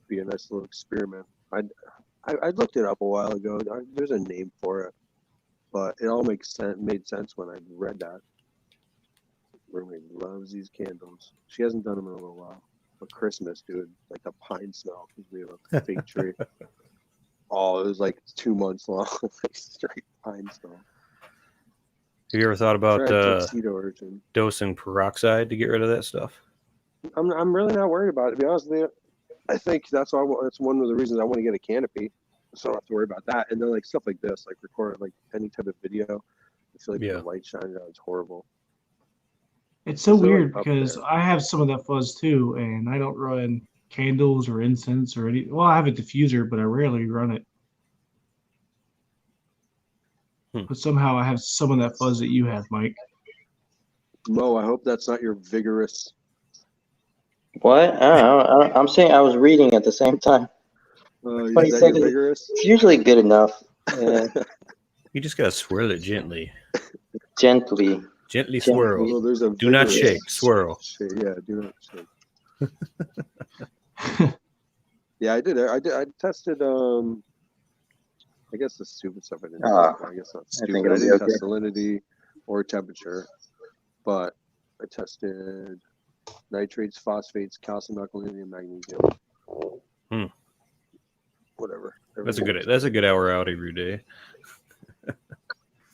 Be a nice little experiment. I looked it up a while ago. There's a name for it, but it all made sense when I read that. Roommate loves these candles. She hasn't done them in a little while. But Christmas, dude, like the pine smell, because we have a fig tree. Oh, it was like 2 months long, like straight pine smell. Have you ever thought about dosing peroxide to get rid of that stuff? I'm really not worried about it, to be honest with you. I think that's one of the reasons I want to get a canopy, so I don't have to worry about that. And then like stuff like this, like record like any type of video, I feel like the light shining out is horrible. It's so weird because I have some of that fuzz too, and I don't run candles or incense or any. Well, I have a diffuser, but I rarely run it. But somehow I have some of that fuzz that you have, Mike. Mo, I hope that's not your vigorous. What? I don't know. I'm saying I was reading at the same time. Is Funny that said your it. vigorous? It's usually good enough. Yeah. You just gotta swirl it gently. Gently. Gently Gently. swirl. Well, there's a Do not vigorous shake. Swirl. shake. Yeah, do not shake. Yeah, I did. I tested. I guess the stupid stuff I didn't. I guess not I think stupid. it'll I be didn't okay. test salinity or temperature, but I tested nitrates, phosphates, calcium, alkalinity, and magnesium. Hmm. Whatever. That's a good hour out every day.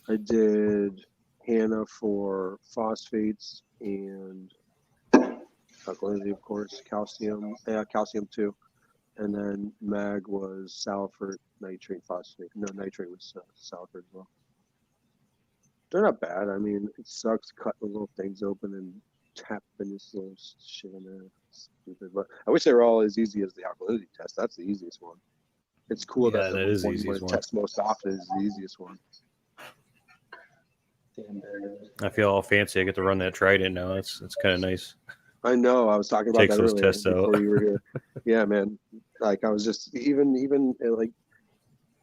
I did Hannah for phosphates and alkalinity, of course, calcium. Yeah, calcium too. And then mag was Salford, nitrate, phosphate. No, nitrate was Salford as well. They're not bad. I mean, it sucks cutting the little things open and tapping this little shit in there. It's stupid. But I wish they were all as easy as the alkalinity test. That's the easiest one. It's cool Yeah, that the that is the one you want easiest to one. test most often is the easiest one. I feel all fancy. I get to run that Trident now. It's kind of nice. I know. I was talking about Takes that those earlier tests before out. you were here. Yeah, man. Like I was just even like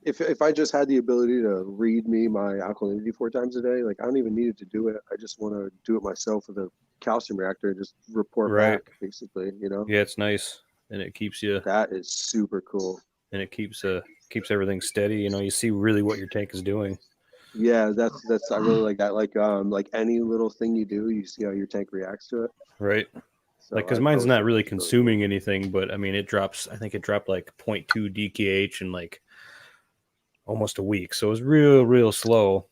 if I just had the ability to read me my alkalinity 4 times a day, like I don't even need it to do it. I just want to do it myself with a calcium reactor and just report Right. back, basically. You know. Yeah, it's nice, and it keeps you. That is super cool. And it keeps everything steady. You know, you see really what your tank is doing. Yeah, that's I really like that. Like any little thing you do, you see how your tank reacts to it. Right. So Like, because I mine's always not think really it's consuming cool. anything, but I mean, I think it dropped like 0.2 DKH in like almost a week. So it was real slow.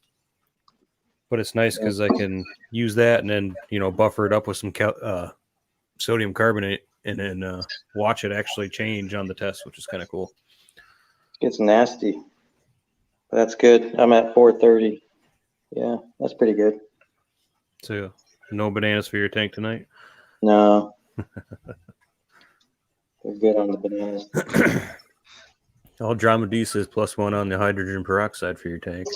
But it's nice because I can use that and then, buffer it up with some sodium carbonate and then watch it actually change on the test, which is kind of cool. It's nasty. That's good. I'm at 430. Yeah, that's pretty good. So, no bananas for your tank tonight? No. They're good on the bananas. All Drama D says +1 on the hydrogen peroxide for your tank.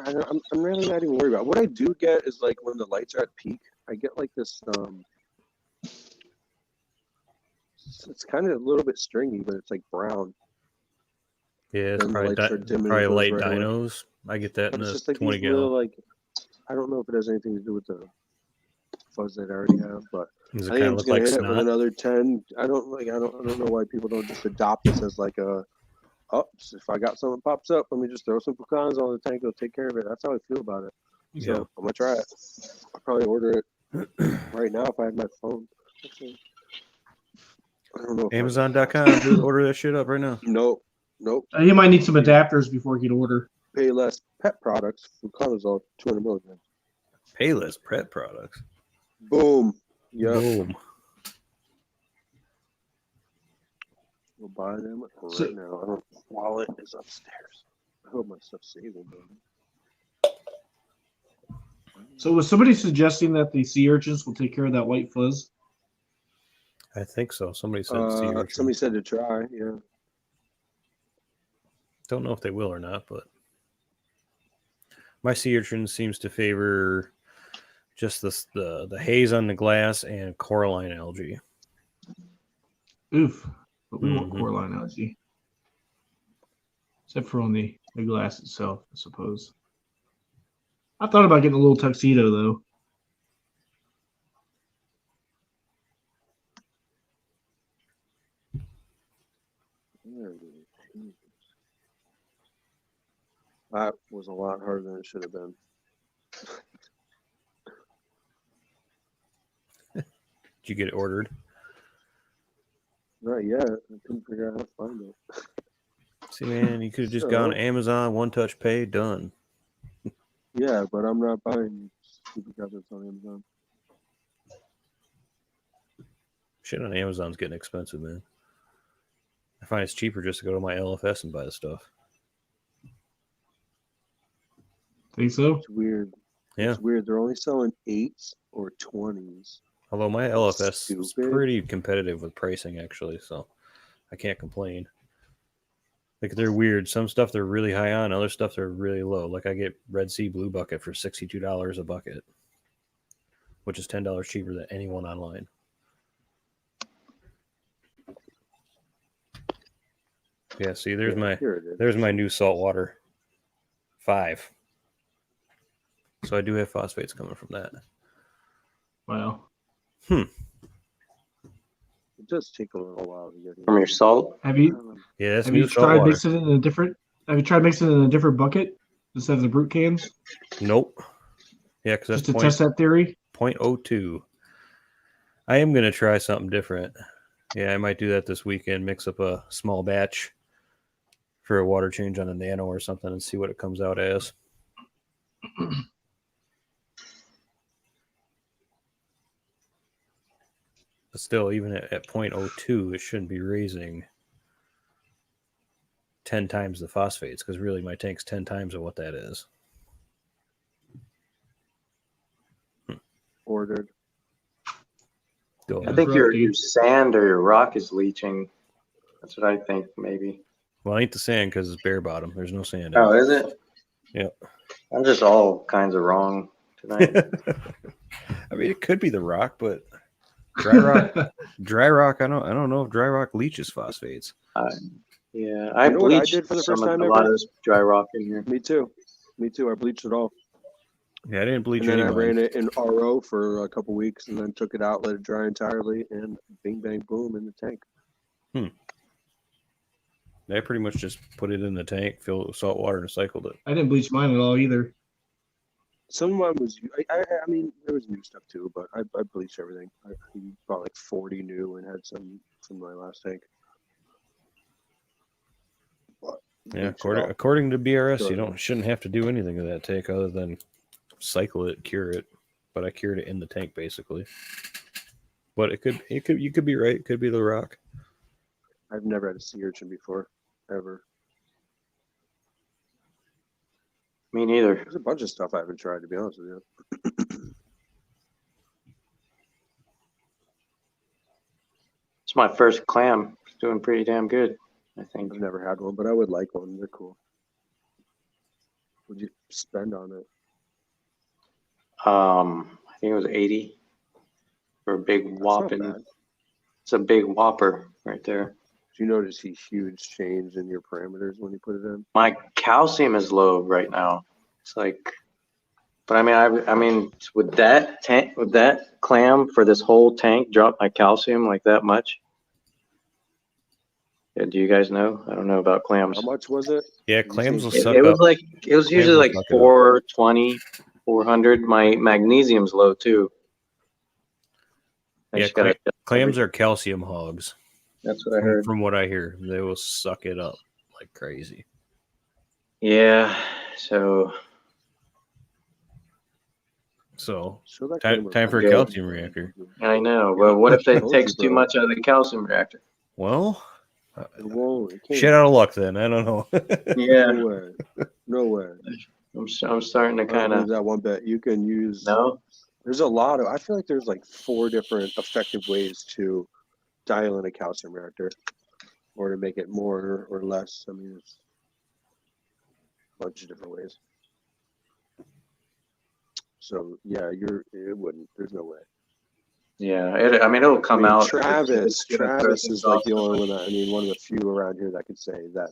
I'm really not even worried about it. What I do get is like when the lights are at peak, I get like this. It's kind of a little bit stringy, but it's like brown. Yeah, it's Then the probably, lights start dimming, probably it goes light right away. dynos. I get that But in it's a just like 20 these little gallon. I don't know if it has anything to do with the fuzz that I already have, but Does I it think kind I'm of just look gonna like hit it with snot? another 10. I don't know why people don't just adopt this as like a if I got something pops up, let me just throw some pecans on the tank, it'll take care of it. That's how I feel about it. So Yeah. I'm gonna try it. I'll probably order it right now if I had my phone. Actually, I don't know. Amazon.com, dude, order that shit up right now. Nope. You might need some adapters before you can order. Payless pet products. Fluconazole, 200 milligrams. Payless Pret products. Boom. Yep. Boom. We'll buy them right now. I don't. Wallet is upstairs. I hope my stuff's saving. So was somebody suggesting that the sea urchins will take care of that white fuzz? I think so. Somebody said sea urchin. Somebody said to try. Yeah. Don't know if they will or not, but my sea urchin seems to favor just the haze on the glass and coralline algae. Oof. But we want coralline algae. Except for on the glass itself, I suppose. I thought about getting a little tuxedo, though. That was a lot harder than it should have been. Did you get it ordered? Not yet. I couldn't figure out how to find it. See, man, you could have just gone to Amazon, one touch pay, done. Yeah, but I'm not buying stupid gadgets on Amazon. Shit on Amazon's getting expensive, man. I find it's cheaper just to go to my LFS and buy the stuff. Think so? It's weird. Yeah. It's weird. They're only selling 8s or 20s. Although my LFS is pretty competitive with pricing, actually, so I can't complain. Like, they're weird. Some stuff they're really high on, other stuff they're really low. Like, I get Red Sea Blue Bucket for $62 a bucket. which is $10 cheaper than anyone online. Yeah, see, there's my new Saltwater 5. So I do have phosphates coming from that. Wow. It does take a little while to get here. From your salt? Have you Yeah, that's have new you tried Saltwater. mixing it in a different? Have you tried mixing it in a different bucket instead of the brute cans? Nope. Yeah, because that's Just to test that theory. 0.02. I am going to try something different. Yeah, I might do that this weekend. Mix up a small batch for a water change on a nano or something and see what it comes out as. But still, even at 0.02, it shouldn't be raising 10 times the phosphates, because really my tank's 10 times of what that is. Ordered. I think your sand or your rock is leaching. That's what I think, maybe. Well, it ain't the sand because it's bare bottom. There's no sand. Oh, is it? Yep. I'm just all kinds of wrong tonight. I mean, it could be the rock, but dry rock. I don't know if dry rock leaches phosphates. Yeah, I You know what I bleached did for the first time a lot ever? of this dry rock in here. Me too. I bleached it all. Yeah, I didn't bleach And then I any ran mine. it in RO for a couple weeks and then took it out, let it dry entirely, and bing, bang, boom in the tank. I pretty much just put it in the tank, filled it with salt water, and cycled it. I didn't bleach mine at all either. Some of mine was, I mean, there was new stuff too, but I bleached everything. I bought like 40 new and had some from my last tank. But Yeah, bleached it all. according to BRS, Sure. you shouldn't have to do anything to that tank other than cycle it, cure it. But I cured it in the tank basically. But you could be right. It could be the rock. I've never had a sea urchin before, ever. Me neither. There's a bunch of stuff I haven't tried, to be honest with you. It's my first clam. It's doing pretty damn good, I think. I've never had one, but I would like one. They're cool. What'd you spend on it? I think it was 80 for a big That's not whopping. bad. It's a big whopper right there. Do you notice a huge change in your parameters when you put it in? My calcium is low right now. It's like, but I mean, would that clam for this whole tank drop my calcium like that much? Yeah, do you guys know? I don't know about clams. How much was it? Yeah, Did you clams say- will suck It was up. like, it was usually will like suck it up. 420, 400. My magnesium's low too. I Yeah, just gotta- clams are calcium hogs. That's what I heard. From what I hear, they will suck it up like crazy. Yeah, so So Show that time camera. for a Good. calcium reactor. I know. But what if it Told takes you, too bro. much out of the calcium reactor? Well, It won't. It can't. shit out of luck then. I don't know. Yeah, No way. No way. I'm starting to I don't kind believe of that one bit. You can use. no. There's a lot of. I feel like there's like 4 different effective ways to dial in a calcium reactor, or to make it more or less. I mean, it's a bunch of different ways. So yeah, it wouldn't. There's no way. Yeah, I mean it'll come out. Travis It's gonna is start like the off. only one. One of the few around here that could say that.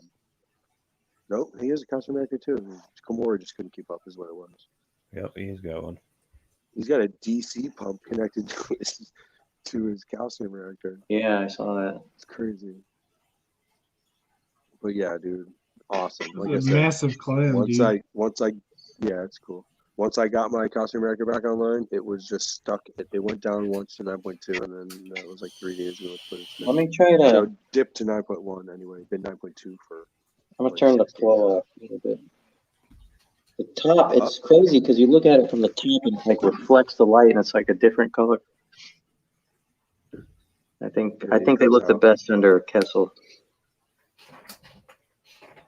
Nope, he is a calcium reactor too. Komori just couldn't keep up, is what it was. Yep, he's got one. He's got a DC pump connected to his calcium reactor. Yeah, I saw that. It's crazy. But yeah, dude, awesome. Like I It's a said, massive clam, once dude. I, yeah, it's cool. Once I got my calcium reactor back online, it was just stuck. It went down once to 9.2, and then that was like 3 days ago. Let me try to. So it dipped to 9.1 anyway. Been 9.2 for. I'm gonna turn the flow up a little bit. The top, it's crazy because you look at it from the top and it like reflects the light, and it's like a different color. I think they look the best under a Kessel.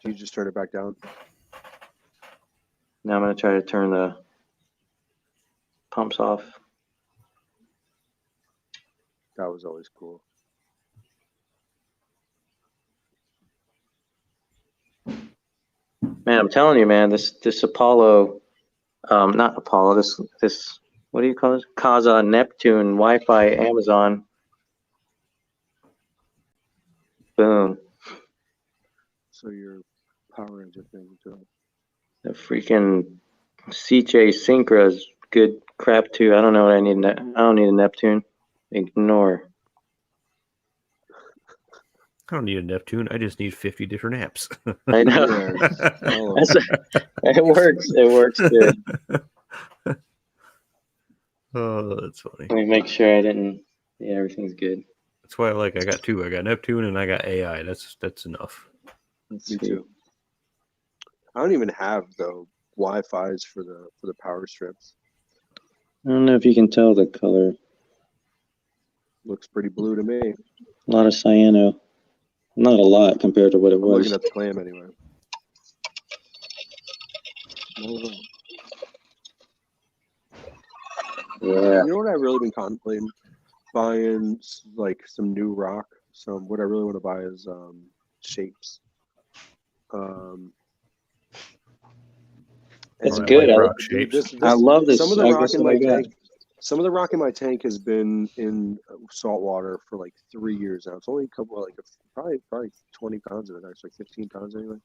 You just turn it back down. Now I'm gonna try to turn the pumps off. That was always cool. Man, I'm telling you, man, this Apollo, not Apollo, this What do you call it? Kaza, Neptune, Wi-Fi, Amazon. Boom. So your power engine thing too. The freaking CJ Syncra is good crap too. I don't know what I need. I don't need a Neptune. Ignore. I don't need a Neptune. I just need 50 different apps. I know. It works. It works good. Oh, that's funny. Let me make sure I didn't. Yeah, everything's good. That's why I got two. I got Neptune and I got AI. That's enough. Me too. I don't even have the Wi-Fi's for the power strips. I don't know if you can tell the color. Looks pretty blue to me. A lot of cyano. Not a lot compared to what it I'm was. looking at the clam anyway. Yeah. You know what I've really been contemplating? Buying like some new rock. What I really want to buy is shapes. It's good. Rock shapes. I love this. Some of the rock in my tank. Some of the rock in my tank has been in saltwater for like 3 years now. It's only a couple, like probably 20 pounds of it, actually 15 pounds anyway.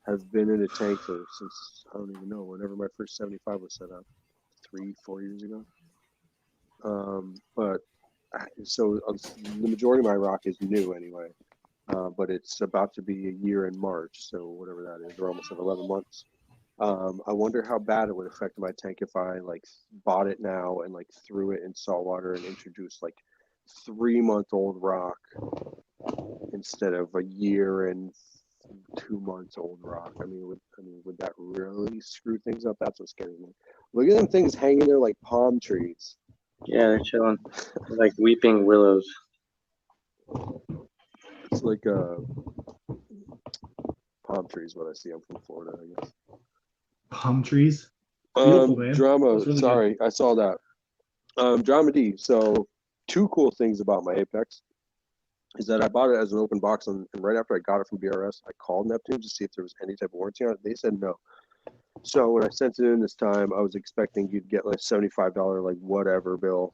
Have been in a tank since I don't even know, whenever my first 75 was set up, 3-4 years ago. But so the majority of my rock is new anyway. But it's about to be a year in March, so whatever that is, we're almost at 11 months. I wonder how bad it would affect my tank if I like bought it now and like threw it in saltwater and introduced like 3-month-old rock instead of a year and 2 months old rock. I mean, would that really screw things up? That's what scares me. Look at them things hanging there like palm trees. Yeah, they're chilling. They're like weeping willows. It's like palm trees. What I see. I'm from Florida, I guess. Palm trees. Beautiful, man. Drama. Really Sorry, good. I saw that. Drama D. So, 2 cool things about my Apex is that I bought it as an open box, and right after I got it from BRS, I called Neptune to see if there was any type of warranty on it. They said no. So when I sent it in this time, I was expecting you'd get like $75 like whatever bill,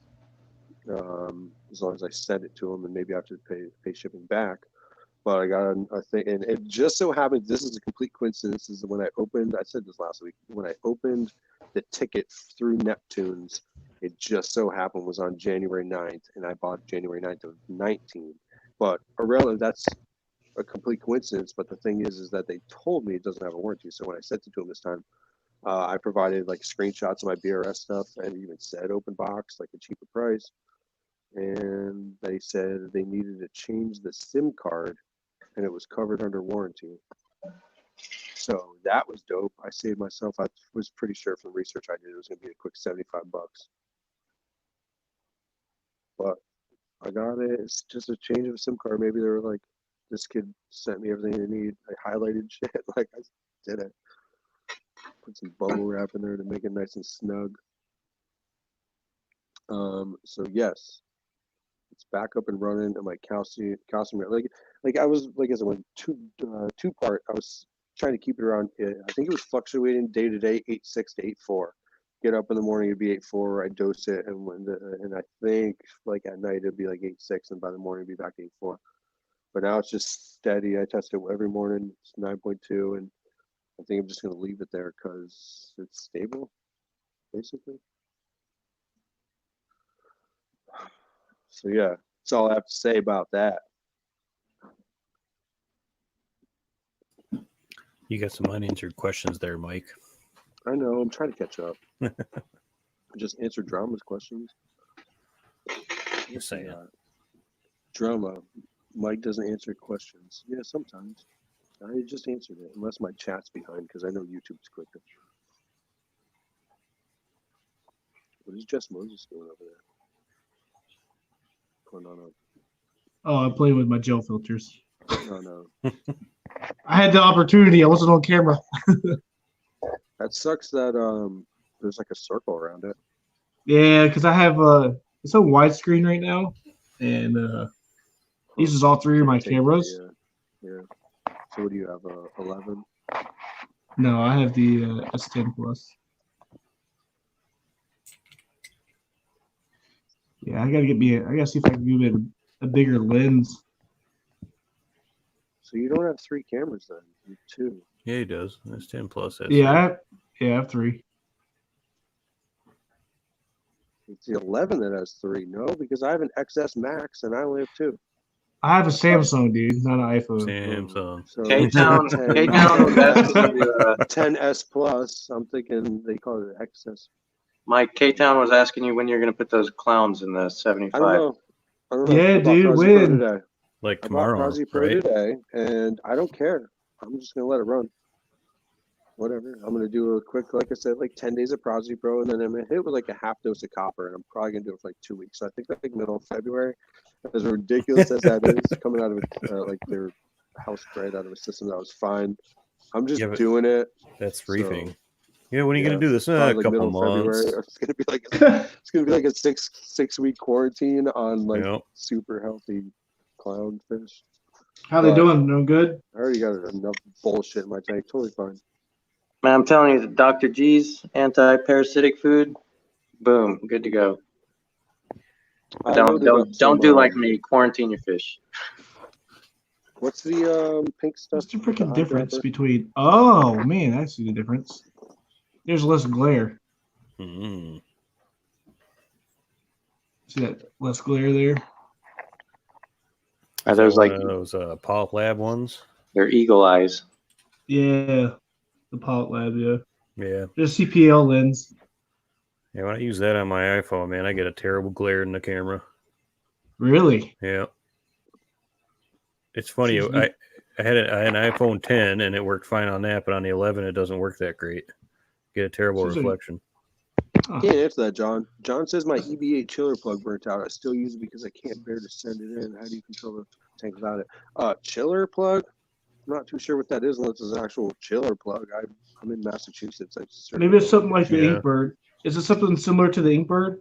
as long as I sent it to them, and maybe I have to pay shipping back. But I got a thing, and it just so happens, this is a complete coincidence, is when I said this last week, when I opened the ticket through Neptune's, it just so happened was on January 9th, and I bought January 9th of 19. But irrelevant, that's a complete coincidence. But the thing is that they told me it doesn't have a warranty. So when I sent it to them this time, I provided like screenshots of my BRS stuff and even said open box, like a cheaper price. And they said they needed to change the SIM card, and it was covered under warranty. So that was dope. I saved myself. I was pretty sure from research I did it was going to be a quick $75. But I got it. It's just a change of a SIM card. Maybe they were like, this kid sent me everything they need. I highlighted shit. Like, I did it. Put some bubble wrap in there to make it nice and snug. So yes, it's back up and running. And my calcium, like I was, like I said, when two part, I was trying to keep it around. I think it was fluctuating day to day, 8.6 to 8.4. Get up in the morning, it'd be 8.4. I dose it, and I think like at night it'd be like 8.6, and by the morning it'd be back to 8.4. But now it's just steady. I test it every morning. It's 9.2, and I think I'm just gonna leave it there because it's stable, basically. So yeah, that's all I have to say about that. You got some unanswered questions there, Mike. I know. I'm trying to catch up. I just answered Drama's questions. Just saying. Drama. Mike doesn't answer questions. Yeah, sometimes. I just answered it, unless my chat's behind, because I know YouTube's quicker. What is Jess Moses doing over there? Oh, no. Oh, I'm playing with my gel filters. No. I had the opportunity. I wasn't on camera. That sucks that there's like a circle around it. Yeah, because I have it's on widescreen right now, and uses all 3 of my cameras. Yeah. So what do you have? 11? No, I have the S10 Plus. Yeah, I gotta see if I can give it a bigger lens. So you don't have 3 cameras then? You have 2. Yeah, he does. That's 10 plus. That's I have 3. It's the 11 that has 3. No, because I have an XS Max and I only have 2. I have a Samsung, dude, not an iPhone. Samsung. So K-Town was asking you, 10S Plus. I'm thinking they call it XS. Mike, K-Town was asking you when you're going to put those clowns in the 75. I don't know. Yeah, I bought dude, Prezi Pro when? today. Like I bought tomorrow, Prezi Pro right? today, and I don't care. I'm just gonna let it run. Whatever. I'm gonna do a quick, like I said, like 10 days of Prezi Pro, and then I'm gonna hit with like a half dose of copper, and I'm probably gonna do it for like 2 weeks. So I think like middle of February. As ridiculous as that is, coming out of like their house bred out of a system that was fine. I'm just doing it. That's reefing. Yeah, when are you gonna do this? Like A couple months. February. It's gonna be like a six week quarantine on like super healthy clownfish. How they doing? Doing good? I already got enough bullshit in my tank. Totally fine. Man, I'm telling you, the Dr. G's anti-parasitic food, boom, good to go. Don't do like me. Quarantine your fish. What's the pink stuff? What's the freaking difference between? Oh man, I see the difference. There's less glare. Mm-hmm. See that less glare there? Are those like those Polyp Lab ones? They're eagle eyes. Yeah, the Polyp Lab. Yeah. Yeah. There's CPL lens. Yeah, when I use that on my iPhone, man, I get a terrible glare in the camera. Really? Yeah. It's funny. I had an iPhone 10 and it worked fine on that, but on the 11 it doesn't work that great. Get a terrible reflection. I can't answer that, John. John says my EB8 chiller plug burnt out. I still use it because I can't bear to send it in. How do you control the tank without it? Chiller plug? I'm not too sure what that is unless it's an actual chiller plug. I'm in Massachusetts. Maybe it's something like the Inkbird. Is it something similar to the Inkbird?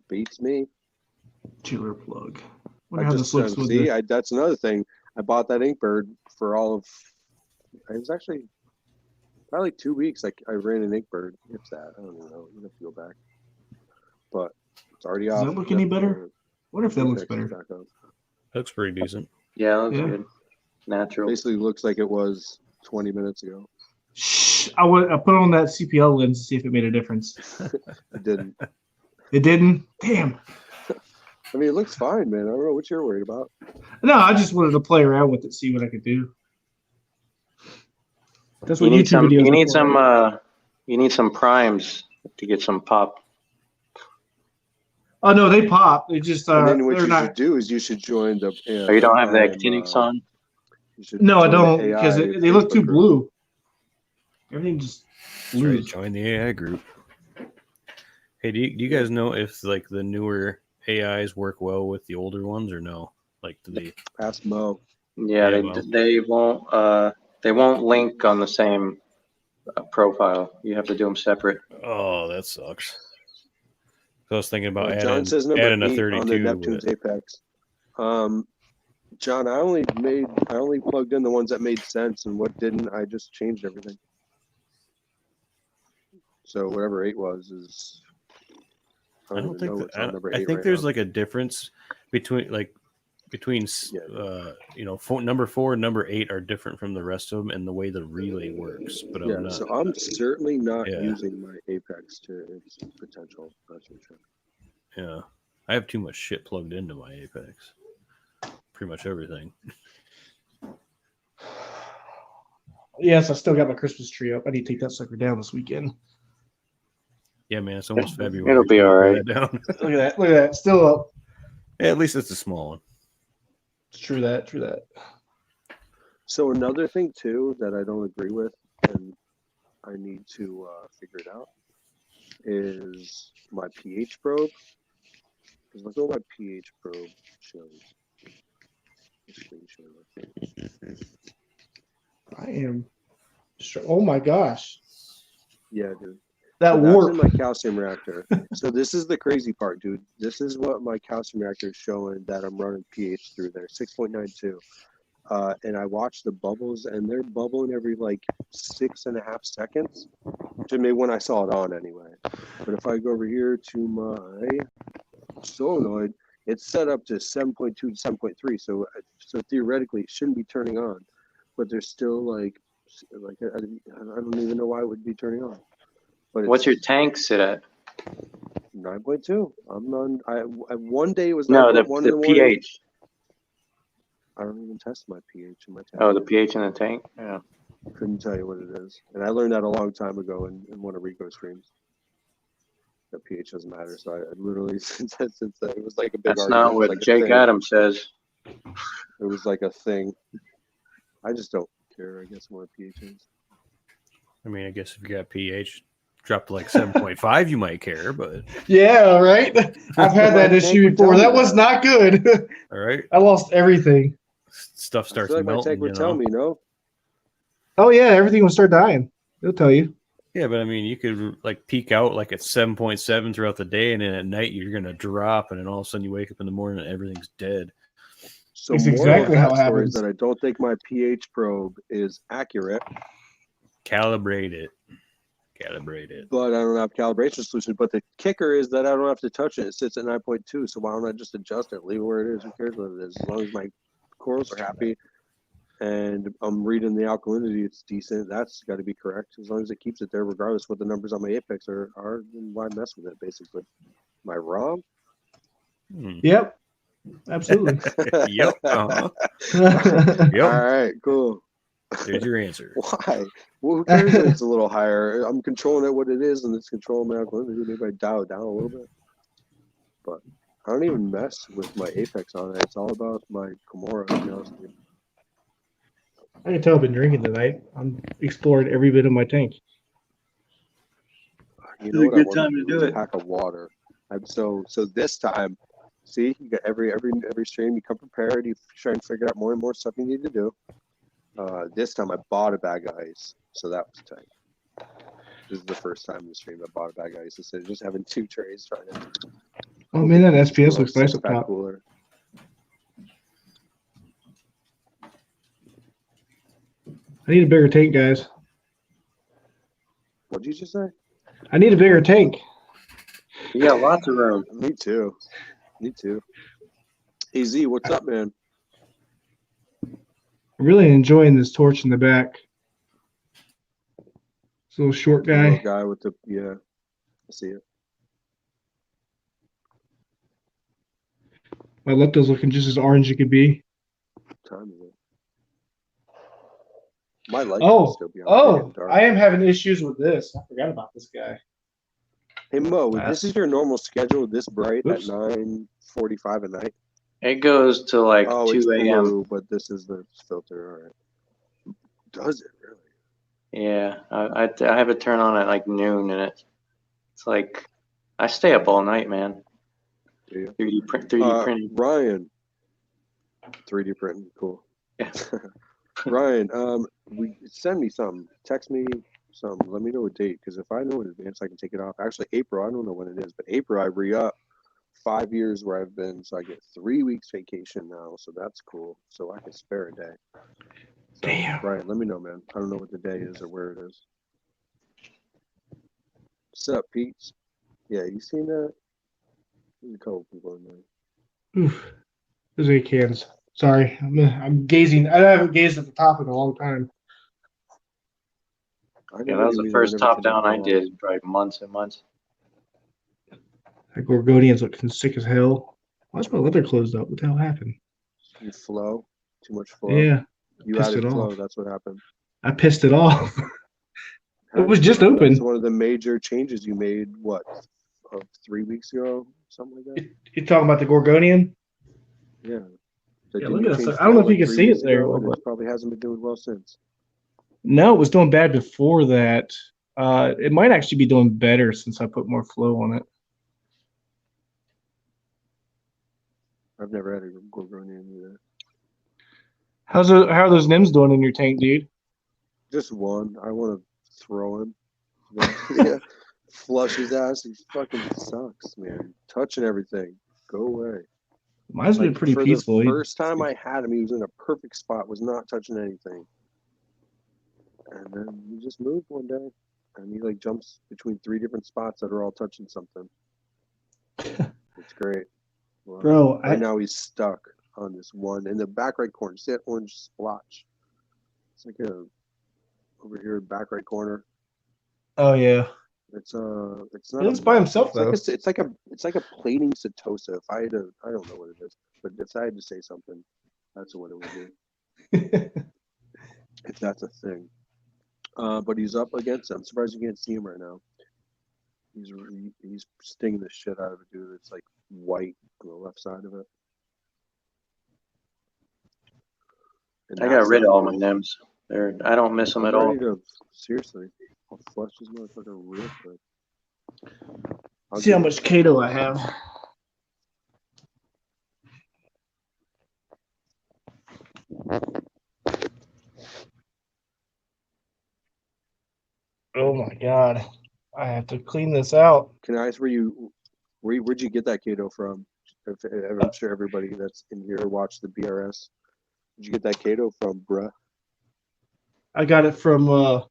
Beats me. Chiller plug. How this looks with that's another thing. I bought that Inkbird for all of. It was actually probably 2 weeks. I ran an Inkbird. It's that. I don't even know. You have to go back. But it's already off. Does that look any better? I wonder if that looks better. Looks pretty decent. Yeah, looks good. Natural. Basically looks like it was 20 minutes ago. Shh. I put on that CPL lens to see if it made a difference. It didn't. It didn't? Damn. I mean, it looks fine, man. I don't know what you're worried about. No, I just wanted to play around with it, see what I could do. That's what YouTube videos. You need some primes to get some pop. Oh no, they pop. They just and then what you should do is you should join the. Oh, you don't have the Actinics on? No, I don't because they look too blue. Everything just blue. Join the AI group. Hey, do you guys know if like the newer AIs work well with the older ones or no? Like do they? Ask Mo. Yeah, they won't link on the same profile. You have to do them separate. Oh, that sucks. So I was thinking about John says adding a 32 on the Neptune's Apex. John, I only plugged in the ones that made sense, and what didn't, I just changed everything. So whatever 8 was is. I think there's like a difference between number 4 and number 8 are different from the rest of them and the way the relay works. But so I'm certainly not using my Apex to its potential. That's for sure. Yeah, I have too much shit plugged into my Apex. Pretty much everything. Yes, I still got my Christmas tree up. I need to take that sucker down this weekend. Yeah, man, it's almost February. It'll be all right. Look at that. Look at that. Still up. Yeah, at least it's a small one. True that. So another thing too that I don't agree with, and I need to figure it out, is my pH probe. Because look at what my pH probe shows. I am. Oh my gosh. Yeah, dude. That warp. That's in my calcium reactor. So this is the crazy part, dude. This is what my calcium reactor is showing that I'm running pH through there, 6.92. and I watch the bubbles, and they're bubbling every like 6.5 seconds. To me, when I saw it on anyway. But if I go over here to my solenoid, it's set up to 7.2 to 7.3, so theoretically it shouldn't be turning on, but there's still like I don't even know why it would be turning on. But What's your tank sit at? 9.2. I'm on. I one day it was No, 9.1 in the the morning. pH. I don't even test my pH in my tank. Oh, the pH in the tank. Yeah. Couldn't tell you what it is, and I learned that a long time ago in one of Rico's streams. That pH doesn't matter. So I literally since it was like a big That's argument. not what like Jake Adams says. It was like a thing. I just don't care. I guess what pH is. I mean, I guess if you got pH dropped to like 7.5, you might care, but Yeah, right. I've had that issue before. That was not good. all right, I lost everything. stuff starts I feel like melting. my tank would tell me, no? Oh yeah, everything will start dying. They'll tell you. Yeah, but I mean, you could like peak out like at 7.7 throughout the day, and then at night you're gonna drop, and then all of a sudden you wake up in the morning and everything's dead. So It's more exactly of how that it story is happens. that I don't think my pH probe is accurate, Calibrate it, but I don't have calibration solution. But the kicker is that I don't have to touch it. It sits at 9.2, so why don't I just adjust it, leave it where it is? Who cares what it is? As long as my corals are happy and I'm reading the alkalinity, it's decent. That's got to be correct. As long as it keeps it there, regardless of what the numbers on my apex are, then why mess with it? Basically, am I wrong? Yep. Absolutely. Yep. Uh-huh. Yep. All right, cool. There's your answer. Why? Well, who cares if it's a little higher? I'm controlling it what it is, and it's controlling my alkalinity. Maybe I dial it down a little bit. But I don't even mess with my apex on it. It's all about my Kimura, to be honest with you. I can tell I've been drinking tonight. I'm exploring every bit of my tank. You know what? A good time to do it. Pack of water. So this time, see, you got every stream. You come prepared. You try and figure out more and more stuff you need to do. This time I bought a bag of ice, so that was tight. This is the first time in the stream I bought a bag of ice instead of just having 2 trays trying to. Oh man, that SPS looks nice up top. Cooler. I need a bigger tank, guys. What did you just say? I need a bigger tank. You got lots of room. Me too. AZ, what's up, man? I'm really enjoying this torch in the back. This little short The guy. little guy with the I see it. My lepto's looking just as orange as it could be. What time is it? My light Oh, still be on. I am having issues with this. I forgot about this guy. Hey Mo, this is your normal schedule this bright Oops. at 9:45 at night? It goes to like Oh, 2 it's a.m. blue, but this is the filter. All right. Does it really? Yeah, I have it turned on at like noon, and it's like I stay up all night, man. Yeah. 3D printing. Ryan, 3D printing, cool. Yeah. Ryan, send me something. Text me something. Let me know a date, because if I know in advance, I can take it off. Actually, April, I don't know when it is, but April I re-up 5 years where I've been, so I get 3 weeks vacation now, so that's cool. So I can spare a day. So, Damn. Ryan, let me know, man. I don't know what the day is or where it is. What's up, Pete? Yeah, you seen that? There's a couple people in there. Oof. There's 8 cans. Sorry, I'm gazing. I haven't gazed at the top in a long time. Yeah, that was the first top down I did in probably months and months. That Gorgonian's looking sick as hell. Why's my leather closed up? What the hell happened? You flow? Too much flow? Yeah. You pissed added it flow, off. that's what happened. I pissed it off. It was just open. That's one of the major changes you made, what, 3 weeks ago? Something like that? You're talking about the Gorgonian? Yeah. So Yeah, didn't look you at change this. I don't know if flow you can 3 see it weeks there. ago, and But... it probably hasn't been doing well since. No, it was doing bad before that. It might actually be doing better since I put more flow on it. I've never had a Gorgonian either. How are those NIMs doing in your tank, dude? Just one. I want to throw him. Yeah. Flush his ass. He fucking sucks, man. Touching everything. Go away. Mine's been pretty for peaceful. The first time I had him, he was in a perfect spot, was not touching anything. And then he just moved one day. And he like jumps between 3 different spots that are all touching something. It's great. Well, Bro, right now he's stuck on this one in the back right corner. See that orange splotch? It's like a over here back right corner. Oh yeah. It's not. He lives by himself though. It's like a plating setosa. If I had to, I don't know what it is, but if I had to say something, that's what it would be. If that's a thing. But he's up against him. I'm surprised you can't see him right now. He's stinging the shit out of a dude that's like white on the left side of it. And I got rid of all my NEMs. I don't miss them at all. Seriously, I'll flush this motherfucker real quick. See how much Kato I have. Oh my god. I have to clean this out. Can I ask where'd you get that Kato from? I'm sure everybody that's in here watched the BRS. Did you get that Kato from, bruh? I got it from I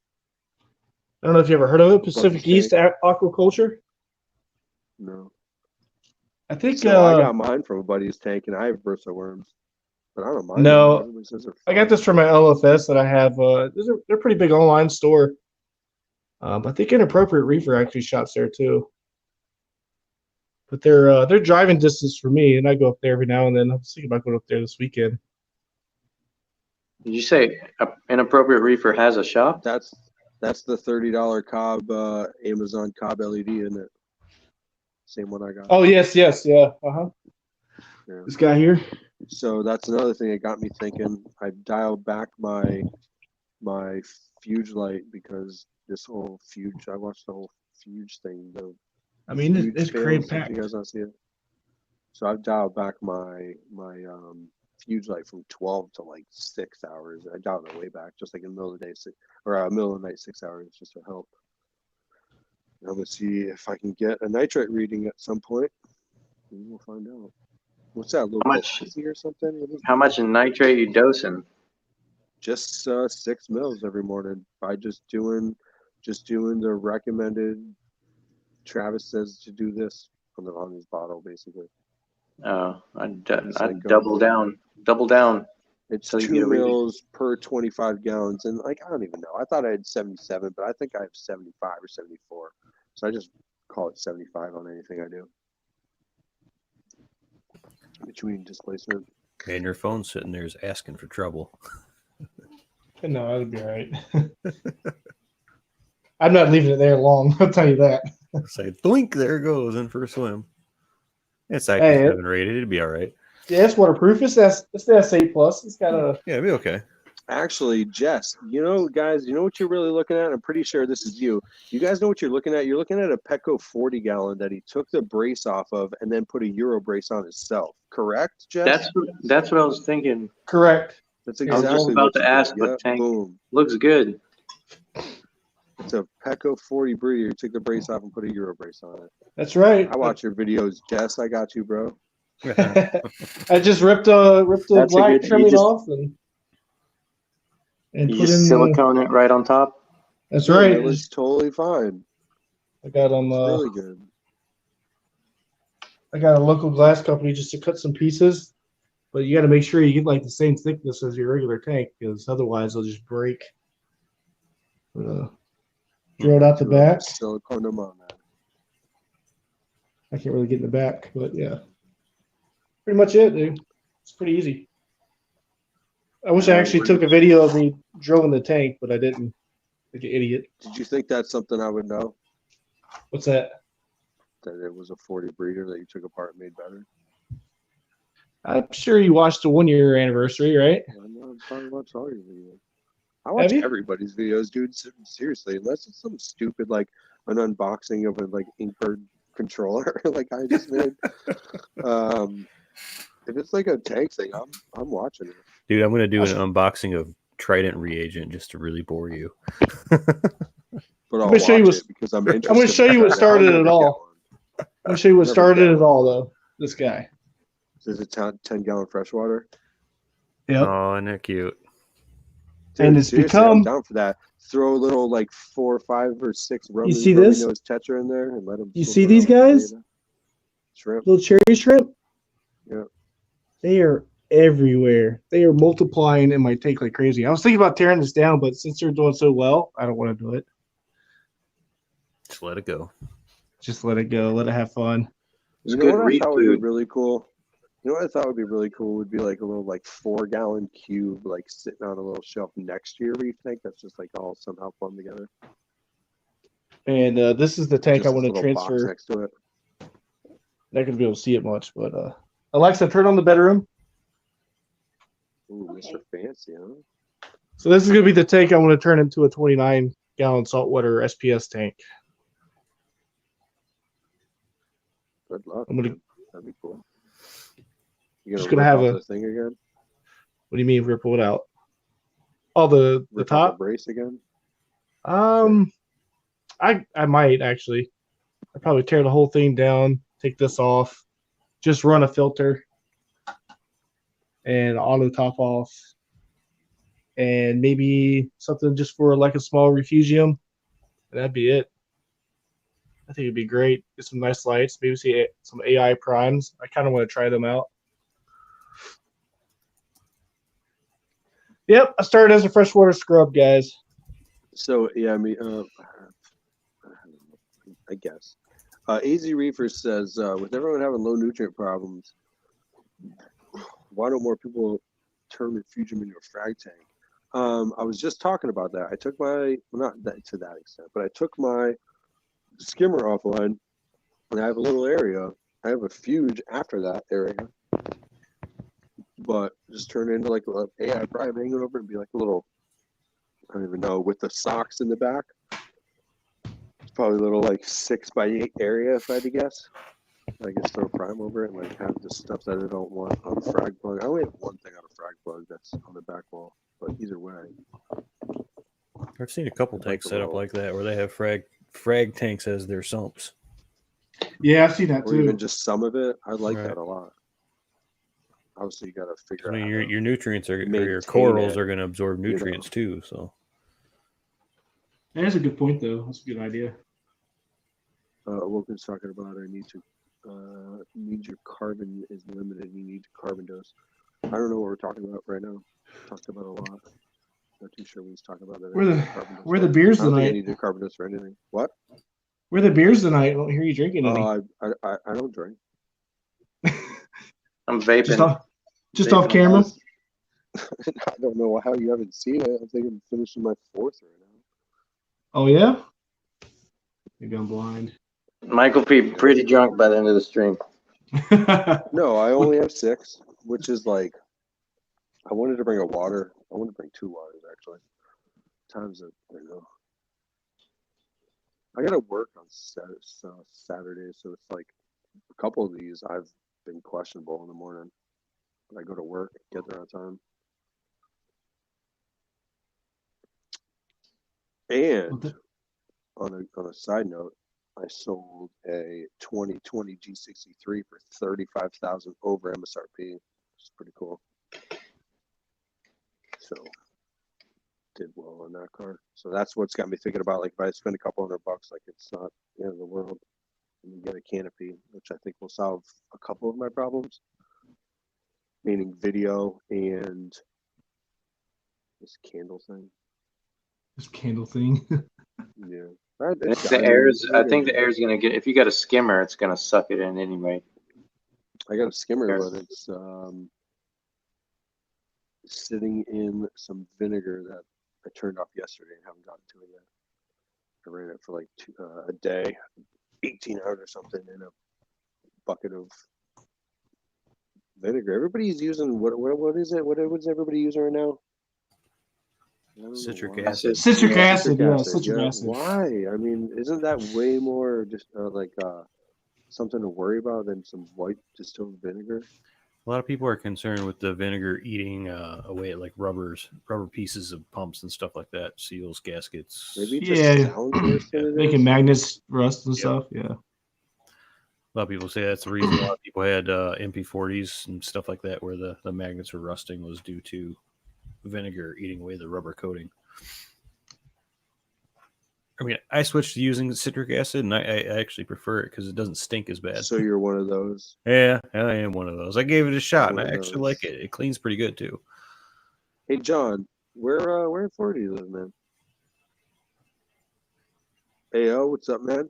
don't know if you ever heard of it, Pacific East Aquaculture. No. I think I got mine from a buddy's tank, and I have bursa worms, but I don't mind. No, I got this from my LFS that I have. They're a pretty big online store. I think Inappropriate Reefer actually shots there too. But they're driving distance for me, and I go up there every now and then. I'm thinking about going up there this weekend. Did you say Inappropriate Reefer has a shop? That's the $30 Cobb Amazon Cobb LED, isn't it? Same one I got. Oh yes, yeah. Yeah. This guy here. So that's another thing that got me thinking. I dialed back my Fuge light because this whole Fuge. I watched the whole Fuge thing. It's great pack. You guys not see it? So I've dialed back my Fuge light from 12 to like 6 hours. I dialed it way back, just like in the middle of the day, middle of the night, 6 hours, just to help. I'm gonna see if I can get a nitrate reading at some point. And we'll find out. What's that? How much? Or something? How much in nitrate you dosing? Just 6 mils every morning by just doing the recommended. Travis says to do this on his bottle, basically. Oh, I'd double down. Double down. It's 2 mils per 25 gallons, and like I don't even know. I thought I had 77, but I think I have 75 or 74. So I just call it 75 on anything I do. Between displacement. And your phone's sitting there is asking for trouble. No, that'd be all right. I'm not leaving it there long. I'll tell you that. Say, blink, there it goes in for a swim. It's actually 7 rated. It'd be all right. Yeah, it's waterproof. It's the S8 Plus. It's got a. Yeah, it'd be okay. Actually, Jess, guys, you know what you're really looking at? I'm pretty sure this is you. You guys know what you're looking at? You're looking at a Petco 40 gallon that he took the brace off of and then put a Euro brace on himself. Correct, Jess? That's what I was thinking. Correct. That's exactly. I was just about to ask, but tank looks good. It's a Petco 40 breeder. You took the brace off and put a Euro brace on it. That's right. I watch your videos, Jess. I got you, bro. I just ripped the black trimming off and put in silicone it right on top. That's right. It was totally fine. I got them. Really good. I got a local glass company just to cut some pieces, but you got to make sure you get like the same thickness as your regular tank, because otherwise they'll just break. Drill it out the back. Silicone them on that. I can't really get in the back, but yeah, pretty much it, dude. It's pretty easy. I wish I actually took a video of me drilling the tank, but I didn't. Like an idiot. Did you think that's something I would know? What's that? That it was a 40 breeder that you took apart and made better? I'm sure you watched the 1 year anniversary, right? I'm talking about all your videos. I watch everybody's videos, dude. Seriously, unless it's something stupid like an unboxing of a like Inkbird controller, like I just made. If it's like a tank thing, I'm watching it. Dude, I'm gonna do an unboxing of Trident reagent just to really bore you. But I'm gonna show you because I'm interested. I'm gonna show you what started it all. I'm gonna show you what started it all, though. This guy. There's a 10-gallon freshwater. Yep. Oh, isn't that cute? Dude, And it's seriously, I'm become. down for that. Throw a little like 4 or 5 or 6 You see this? nose tetra in there and let them. You see these guys? Shrimp. Little cherry shrimp. Yeah. They are everywhere. They are multiplying in my tank like crazy. I was thinking about tearing this down, but since they're doing so well, I don't want to do it. Just let it go. Just let it go. Let it have fun. You It's know good what I reef thought would be food. really cool? You know what I thought would be really cool would be like a little like 4-gallon cube like sitting on a little shelf next to your reef tank that's just like all somehow plumbed together. And this is the tank Just I want this to little box transfer. next to it. Not going to be able to see it much, but Alexa, turn on the bedroom. Ooh, Mr. Fancy, huh? So this is going to be the tank I want to turn into a 29-gallon saltwater SPS tank. Good luck. I'm gonna- man. That'd be cool. You Just gonna gonna rip have off a- the thing again? What do you mean rip it out? Oh, the Rip off top? the brace again? I might actually. I'd probably tear the whole thing down, take this off, just run a filter and auto top off, and maybe something just for like a small refugium. And that'd be it. I think it'd be great. Get some nice lights, maybe see some AI primes. I kind of want to try them out. Yep, I started as a freshwater scrub, guys. So yeah, I mean, I guess. AZ Reefer says, with everyone having low nutrient problems, why don't more people turn refugium into a frag tank? I was just talking about that. I took my, well, not that to that extent, but I took my skimmer offline, and I have a little area. I have a fuge after that area, but just turn it into like a AI prime, hang it over and be like a little, I don't even know, with the socks in the back. It's probably a little like 6x8 area if I had to guess. I just throw prime over it and like have the stuff that I don't want on the frag plug. I only have one thing on a frag plug that's on the back wall, but either way. I've seen a couple tanks set up like that where they have frag tanks as their sumps. Yeah, I've seen that Or too. even just some of it. I like Right. that a lot. Obviously, you got to figure I mean, out. your nutrients are, or your maintain corals it, are going to absorb you know. nutrients too. So That's a good point, though. That's a good idea. Wilkins talking about I need your carbon is limited. You need to carbon dose. I don't know what we're talking about right now. Talked about a lot. Not too sure what he's talking about. Where the beers I don't think I tonight? need to carbon dose for anything. What? Where the beers tonight? I don't hear you drinking any. I don't drink. I'm vaping. Just Vaping off camera. I don't know how you haven't seen it. I think I'm finishing my 4th right now. Oh yeah. Maybe I'm blind. Michael be pretty drunk by the end of the stream. No, I only have 6, which is like, I wanted to bring a water. I wanted to bring 2 waters actually. Times it, I don't know. I gotta work on Saturday, so it's like a couple of these I've been questionable in the morning. When I go to work, get there on time. And on a side note, I sold a 2020 G63 for $35,000 over MSRP, which is pretty cool. So did well on that car. So that's what's got me thinking about, like, if I spend a couple $100, like, it's not the end of the world. And you get a canopy, which I think will solve a couple of my problems, meaning video and this candle thing. This candle thing. Yeah. I think the air's gonna get. If you got a skimmer, it's gonna suck it in anyway. I got a skimmer, Yes. but it's sitting in some vinegar that I turned off yesterday and haven't gotten to it yet. I ran it for like a day, 18 hours or something in a bucket of vinegar. Everybody's using what is it? What's everybody using right now? citric why. acid. Citric Yeah, acid. Yeah, citric acid. Why? I mean, isn't that way more just something to worry about than some white distilled vinegar? A lot of people are concerned with the vinegar eating away at like rubber pieces of pumps and stuff like that, seals, gaskets. Maybe it just sounds worse than it is. Making magnets rust and Yep. stuff. Yeah. lot of people say that's the reason a lot of people had MP40s and stuff like that, where the magnets were rusting, was due to vinegar eating away the rubber coating. I mean, I switched to using citric acid, and I actually prefer it because it doesn't stink as bad. So you're one of those. Yeah, I am one of those. I gave it a shot, and One I of actually those. like it. It cleans pretty good too. Hey, John, where in Florida do you live, man? Hey, what's up, man?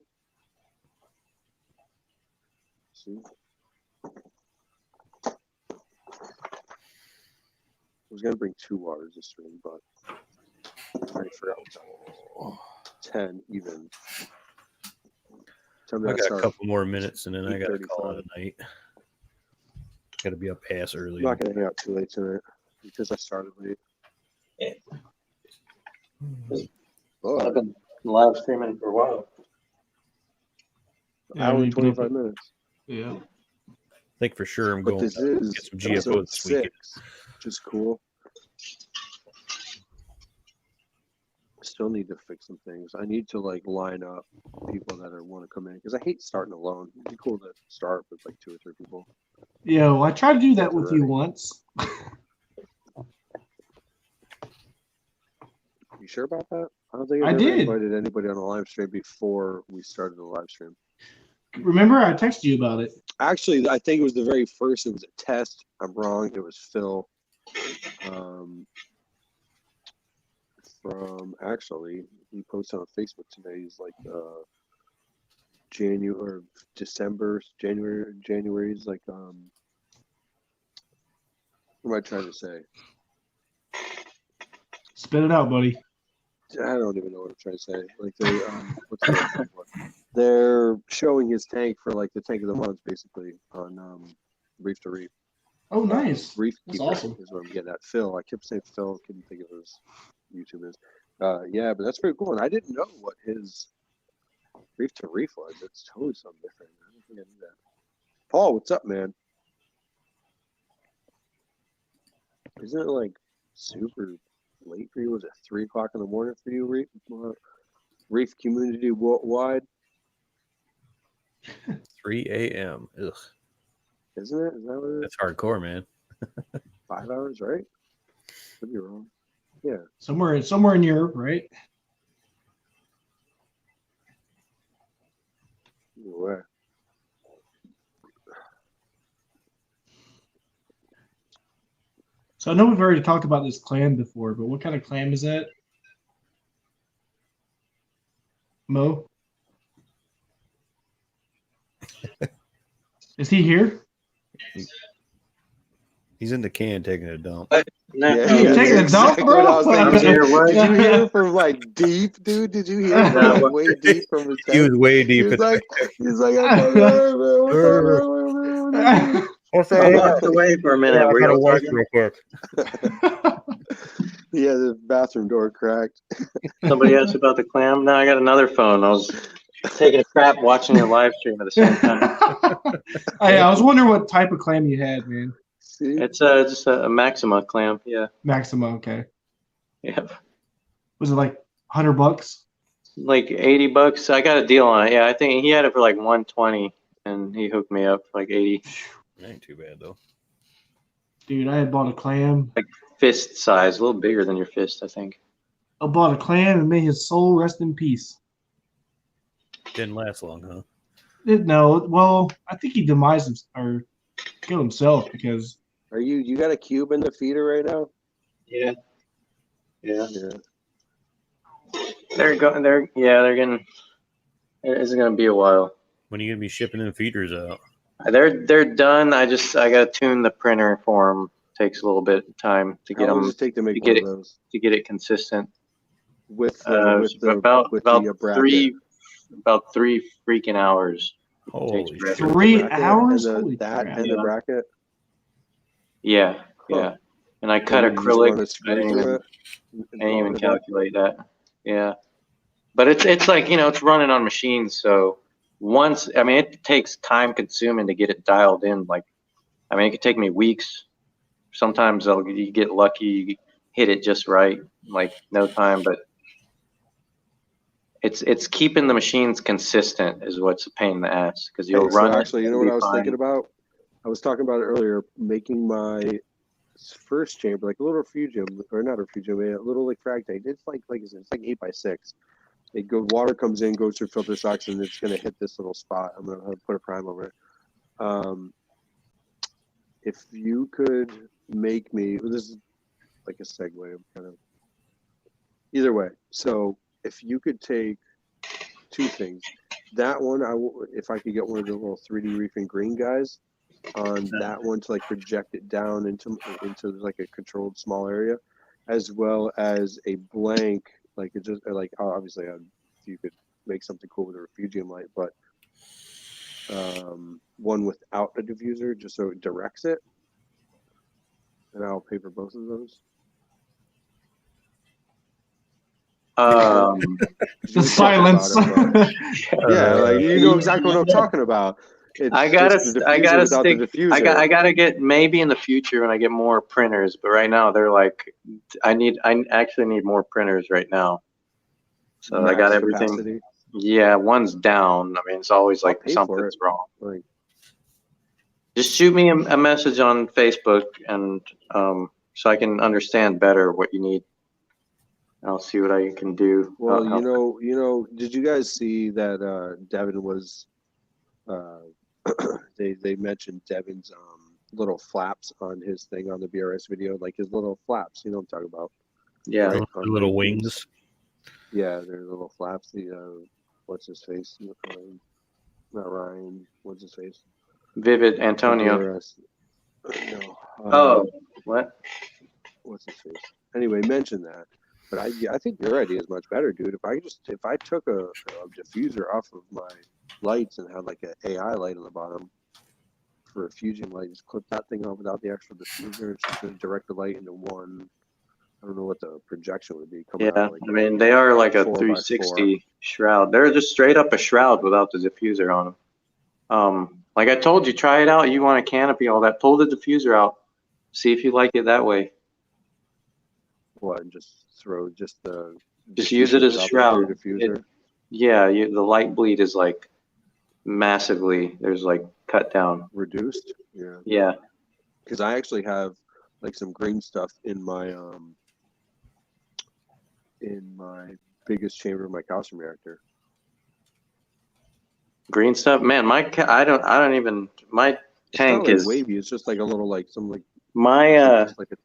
See? I was gonna bring 2 waters this stream, but I already forgot what time it was. 10 even. Tell me I that got a started. couple more minutes, and then I got to call it 8:35. a night. Got to be up ass early. I'm not gonna hang out too late tonight because I started late. Oh, I've been live streaming for a while. Yeah, hour we and put up 25 minutes. Yeah. I think for sure I'm But going this to is get some GFO episode this weekend. 6, which is cool. Still need to fix some things. I need to like line up people that want to come in because I hate starting alone. It'd be cool to start with like 2 or 3 people. Yeah, well, I tried to do that with you once. You sure about that? I don't think I I've ever did. invited anybody on a live stream before we started the live stream. Remember, I texted you about it. Actually, I think it was the very first. It was a test. I'm wrong. It was Phil. From actually, he posted on Facebook today. He's like January or December, January's like what am I trying to say? Spit it out, buddy. I don't even know what I'm trying to say. Like they, what's the word I'm looking for? They're showing his tank for like the tank of the month, basically on Reef to Reef. Oh, nice. Reef That's Keeper awesome. is what I'm getting at. Phil, I kept saying Phil, couldn't think of his YouTube is. Yeah, but that's pretty cool. And I didn't know what his Reef to Reef was. It's totally something different. I don't think I knew that. Paul, what's up, man? Isn't it like super late for you? Was it 3 o'clock in the morning for you, Reef community worldwide? 3 a.m. Ugh, Isn't it? Is that what it is? that's hardcore, man. 5 hours, right? Could be wrong. Yeah. Somewhere in Europe, right? Where? So I know we've already talked about this clam before, but what kind of clam is that? Mo? Is he here? He's in the can taking a dump. No, You taking a dump, bro? what I was thinking. I'm here, what? Did you hear from like deep, dude? Did you hear from like way deep from his He was head? way He deep. was like, what's up, I man? walked away for a minute. Were you talking? real quick. Yeah, the bathroom door cracked. Somebody asked about the clam. No, I got another phone. I was taking a crap watching your live stream at the same time. I was wondering what type of clam you had, man. See? It's just a Maxima clam. Yeah. Maxima, okay. Yeah. Was it like $100? Like $80. I got a deal on it. Yeah, I think he had it for like 120 and he hooked me up for like 80. That ain't too bad though. Dude, I had bought a clam. Fist size, a little bigger than your fist, I think. I bought a clam and may his soul rest in peace. Didn't last long, huh? No, well, I think he demised him or killed himself because. Are you got a cube in the feeder right now? Yeah. Yeah. Yeah. They're getting. It's gonna be a while. When are you gonna be shipping them feeders out? They're done. I gotta tune the printer for them. Takes a little bit of time to get How long them does it take to make to one get of those? to get it consistent. With the about bracket. about 3 freaking hours. Holy Takes shit. forever. 3 Bracket hours? and Holy that crap. and the bracket. Yeah, yeah. And I cut And you just acrylic. run a I screw didn't through even, it and I didn't even draw it up. calculate that. Yeah, but it's like it's running on machines. So once it takes time consuming to get it dialed in. Like it could take me weeks. Sometimes you get lucky, you hit it just right, like no time. But It's keeping the machines consistent is what's a pain in the ass, because you'll So run it, actually, you know it'll what be I was fine. thinking about? I was talking about it earlier, making my first chamber like a little refugium, or not a refugium, a little like frag tank. It's like it's like 8x6. It go water comes in, goes through filter socks, and it's gonna hit this little spot. I'm gonna put a prime over it. If you could make me, this is like a segue. I'm kind of either way. So if you could take two things, that one if I could get one of the little 3D reefing green guys on that one to like project it down into like a controlled small area, as well as a blank like it just like obviously if you could make something cool with a refugium light, but one without a diffuser just so it directs it, and I'll pay for both of those. The silence. Yeah, like you know exactly what I'm talking about. I gotta get maybe in the future when I get more printers, but right now they're like, I actually need more printers right now. So I got everything. Capacity. Yeah, one's down. I mean, it's always like something's wrong. Like, just shoot me a message on Facebook, and so I can understand better what you need. I'll see what I can do. Well, you know, did you guys see that Devin was they mentioned Devin's little flaps on his thing on the BRS video, like his little flaps, you know what I'm talking about? Yeah, right? The little wings. Yeah, they're little flaps. The what's his face? Not Ryan. What's his face? Vivid Antonio. No. What? What's his face? Anyway, mention that. But I think your idea is much better, dude. If I took a diffuser off of my lights and had like an AI light on the bottom for a fusion light, just clip that thing off without the extra diffuser. It's just going to direct the light into one. I don't know what the projection would be. Yeah, out like I mean, they are like a 360 shroud. They're just straight up a shroud without the diffuser on them. Like I told you, try it out. You want a canopy, all that. Pull the diffuser out. See if you like it that way. What? And just throw just use it as a shroud. Diffuser. The light bleed is like massively. There's like cut down, reduced. Yeah. Yeah. Because I actually have like some green stuff in my biggest chamber of my calcium reactor. Green stuff, man. My tank is wavy. It's just like a little like some like just like a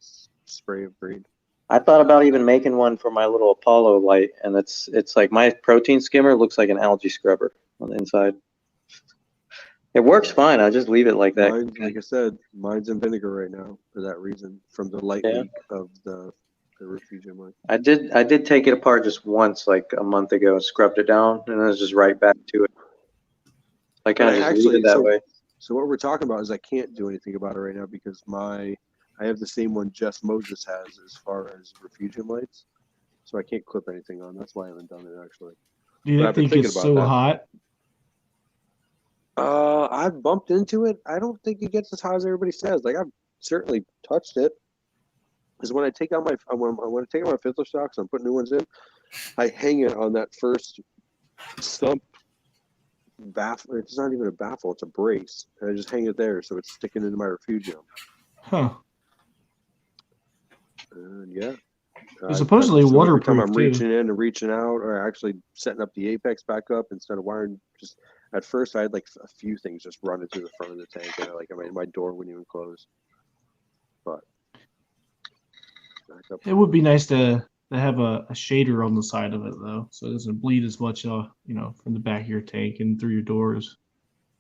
spray of green. I thought about even making one for my little Apollo light, and it's like my protein skimmer looks like an algae scrubber on the inside. It works fine. I just leave it like that. Like I said, mine's in vinegar right now for that reason, from the light leak of the refugium light. I did take it apart just once, like a month ago, and scrubbed it down, and then it's just right back to it. I kind of just leave it that way. So what we're talking about is I can't do anything about it right now because I have the same one Jess Moses has as far as refugium lights, so I can't clip anything on. That's why I haven't done it actually. Do you think it's so hot? I've bumped into it. I don't think it gets as hot as everybody says. Like I've certainly touched it. Because when I take out my filter stocks, I'm putting new ones in. I hang it on that first stump baffle. It's not even a baffle; it's a brace, and I just hang it there, so it's sticking into my refugium. Huh. Yeah. Supposedly waterproof every time I'm reaching in and reaching out, or actually setting up the apex back up instead of wiring. Just at first, I had like a few things just running through the front of the tank, and my door wouldn't even close. But it would be nice to have a shader on the side of it though, so it doesn't bleed as much, from the back of your tank and through your doors.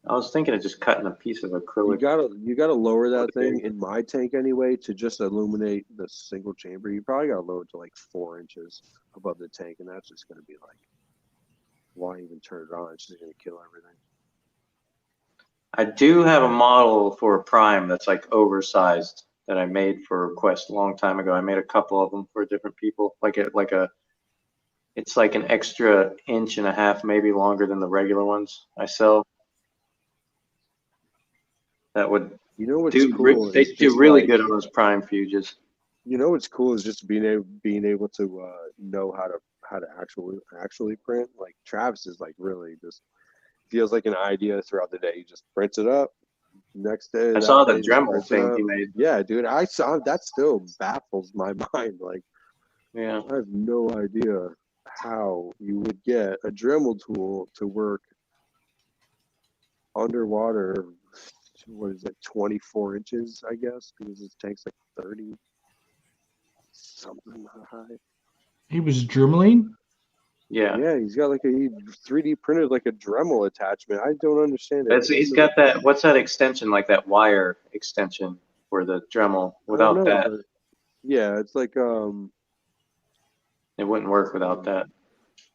I was thinking of just cutting a piece of acrylic. You gotta lower that thing in my tank anyway to just illuminate the single chamber. You probably gotta lower it to like 4 inches above the tank, and that's just gonna be like, why even turn it on? It's just gonna kill everything. I do have a model for a prime that's like oversized that I made for Quest a long time ago. I made a couple of them for different people. It's like an extra 1.5 inches, maybe longer than the regular ones I sell. That would what's do cool? They do really good on those prime fuges. What's cool is just being able to know how to actually print. Like Travis is like really just feels like an idea throughout the day. He just prints it up. Next day, I saw the day, just Dremel prints it thing up. he made. Yeah, dude, I saw that. Still baffles my mind. Like, Yeah. I have no idea how you would get a Dremel tool to work underwater. What is it, 24 inches, I guess, because his tank's like 30 something high. He was dremeling. Yeah. Yeah, he's got like he 3D printed like a Dremel attachment. I don't understand it. He's got that, what's that extension, like that wire extension for the Dremel? I don't Without know, that, but yeah, it's like it wouldn't work without that.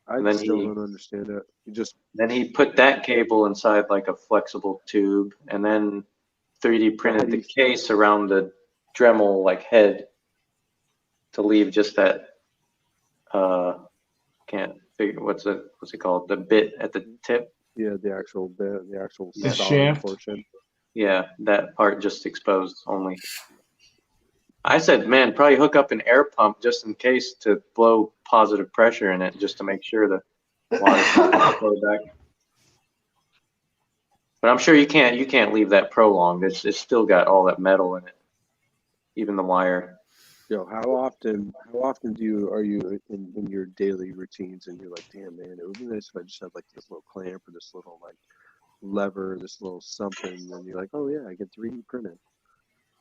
I And then still he- don't understand it. You just Then he put that cable inside like a flexible tube, and then 3D printed the case around the Dremel like head to leave just that. Can't figure what's it called? The bit at the tip. yeah, the actual bit, the actual The solid shaft. portion. Yeah, that part just exposed only. I said, man, probably hook up an air pump just in case to blow positive pressure in it, just to make sure the water flow back. But I'm sure you can't leave that prolonged. It's still got all that metal in it, even the wire. Yo, how often are you in your daily routines and you're like, damn man, it would be nice if I just had like this little clamp or this little like lever, this little something, and you're like, oh yeah, I can 3D print it.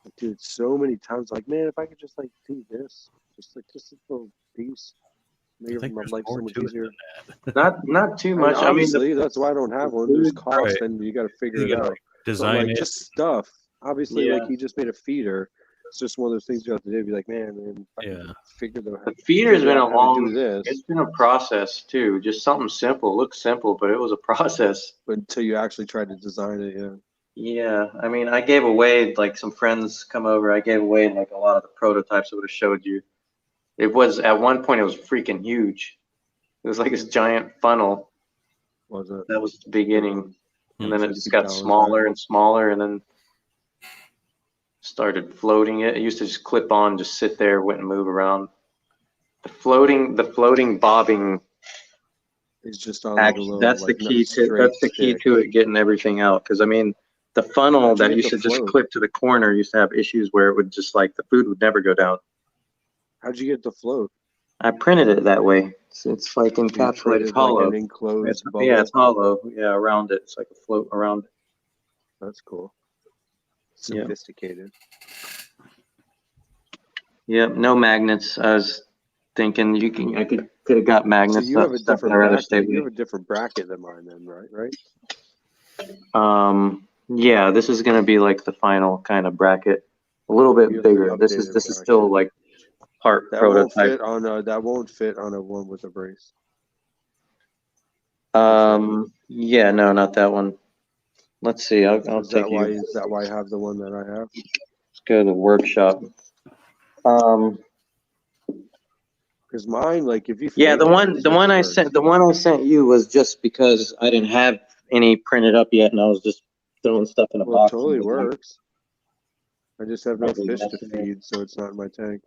Like, dude, so many times like, man, if I could just like do this, just like just a little piece, I make think my there's life so more much to it easier. than that. Not too I mean, much. I mean, obviously, that's why I don't have one. There's cost, Right. and you got to figure You it gotta out. like But design like it. just stuff. Obviously, like Yeah. he just made a feeder. It's just one of those things throughout the day. Be like, man, if I could Yeah. figure the feeder's figure been out a how to do long. this. It's been a process too. Just something simple. Looks simple, but it was a process. Until you actually try to design it, yeah. Yeah, I mean, I gave away, like, some friends come over. I gave away like a lot of the prototypes I would have showed you. It was at one point it was freaking huge. It was like this giant funnel. Was it? That was the beginning, and then So it you just keep got telling us smaller and smaller, and then started floating. It used to just clip on, just sit there, wouldn't move around. The floating bobbing. It's just on like a little. That's the like, key to straight that's the key stick. to it getting everything out. Because I mean, the funnel How'd you that get used the to just float? clip to the corner used to have issues where it would just like the food would never go down. How'd you get the float? I printed it that way. It's like You encapsulated, printed hollow. like an enclosed bubble. Yeah, it's hollow. Yeah, around it. It's like a float around it. That's cool. Yeah. Sophisticated. Yeah, no magnets. I was thinking I could have got So magnets. you have a stuff that different I'd rather bracket. stay You have away. a different bracket than mine, then, right? Yeah, this is gonna be like the final kind of bracket. A little bit You have the bigger. This updated is still bracket. like part That won't prototype. fit on a. That won't fit on a one with a brace. Yeah, no, not that one. Let's see. I'll Is take that why? you. Is that why I have the one that I have? Let's go to the workshop. Because mine, like, if you Yeah, fail, the one I sent you was just because I didn't have any printed up yet, and I was just throwing stuff in a Well, it box. totally works. I just have no Probably fish to yesterday. feed, so it's not in my tank.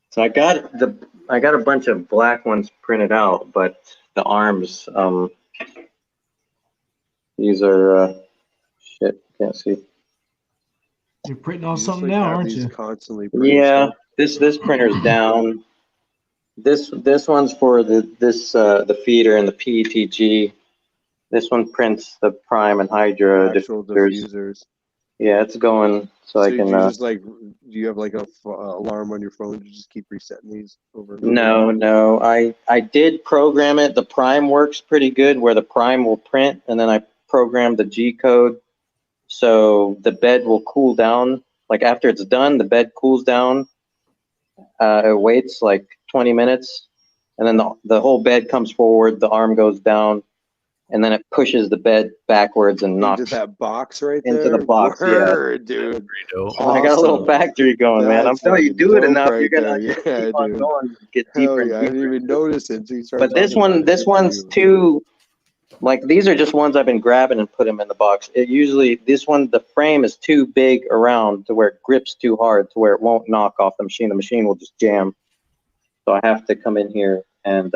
So I got a bunch of black ones printed out, but the arms, these are shit. Can't see. You're printing on You just, something like, now, have aren't these you? constantly printing Yeah, stuff. this printer's down. This one's for the feeder and the PETG. This one prints the prime and hydra Actual diffusers. diffusers. Yeah, it's going so I So can. do you just like? Do you have like a alarm on your phone to just keep resetting these over and over? No. I did program it. The prime works pretty good, where the prime will print, and then I programmed the G code, so the bed will cool down. Like after it's done, the bed cools down. It waits like 20 minutes, and then the whole bed comes forward. The arm goes down, and then it pushes the bed backwards and knocks Into that box right into there. the box. Word, dude. So I got a little Awesome. factory going, man. I'm That's telling you, fucking do it dope enough, right you're gonna there. Yeah, keep on dude. going, get Hell deeper yeah, I and didn't deeper. even notice it until you started But this talking about one, it. this Good for one's you. too, like these are just ones I've been grabbing and put them in the box. It usually, this one, the frame is too big around to where it grips too hard to where it won't knock off the machine. The machine will just jam. So I have to come in here and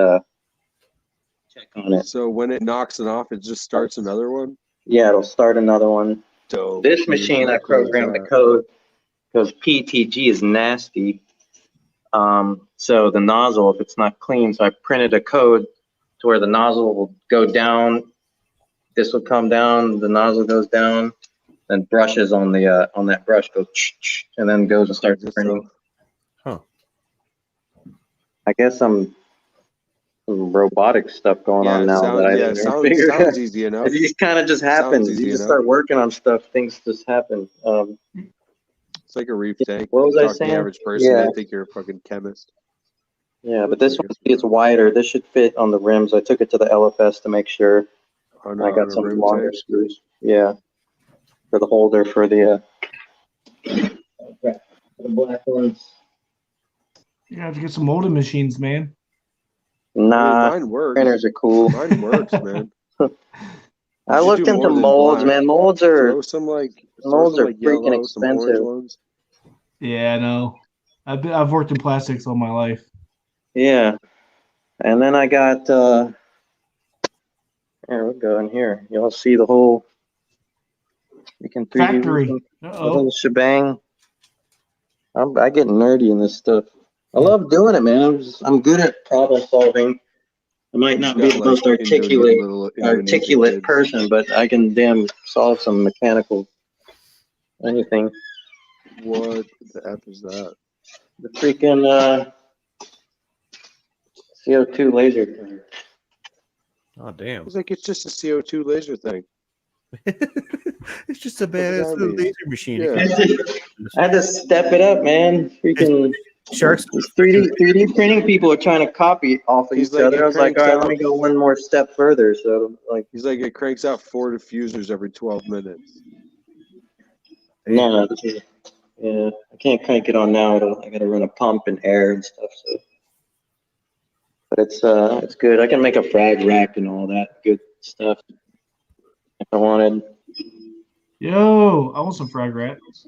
check on it. So when it knocks it off, it just starts another one? Yeah, it'll start another one. Dope. This Dude, machine, I how cool is programmed the that? code because PETG is nasty. So the nozzle, if it's not clean, so I printed a code to where the nozzle will go down. This will come down, the nozzle goes down, then brushes on the on that brush goes, and then goes and starts printing. Huh. I guess some robotic stuff going on now that I didn't even figure out. Sounds easy enough. It just kind of just happens. Sounds You easy just enough. start working on stuff, things just happen. It's like a reef tank. What was You I talk to saying? the average person, Yeah. they think you're a fucking chemist. Yeah, but this one is wider. This should fit on the rims. I took it to the LFS to make sure. I got some longer screws. Yeah, for the holder for the black ones. You have to get some molding machines, man. Nah, mine works. printers are cool. Mine works, man. I looked into molds, man. Molds are some freaking yellow, some orange expensive. ones. Yeah, I know. I've worked in plastics all my life. Yeah, and then I got here we go in here. Y'all see the whole freaking 3D Factory. the whole shebang. I get nerdy in this stuff. I love doing it, man. I'm good at problem solving. I might not be the most articulate person, but I can damn solve some mechanical anything. What the F is that? The freaking CO2 laser printer. Oh damn! It's like it's just a CO2 laser thing. It's just a badass little laser machine. Yeah. I had to step it up, man. Freaking Sharks. 3D printing people are trying to copy off of each other. I was like, all right, let me go one more step further. So like, he's like, it cranks out 4 diffusers every 12 minutes. no, yeah, I can't crank it on now. I got to run a pump and air and stuff. So, but it's good. I can make a frag rack and all that good stuff if I wanted. Yo, I want some frag rats.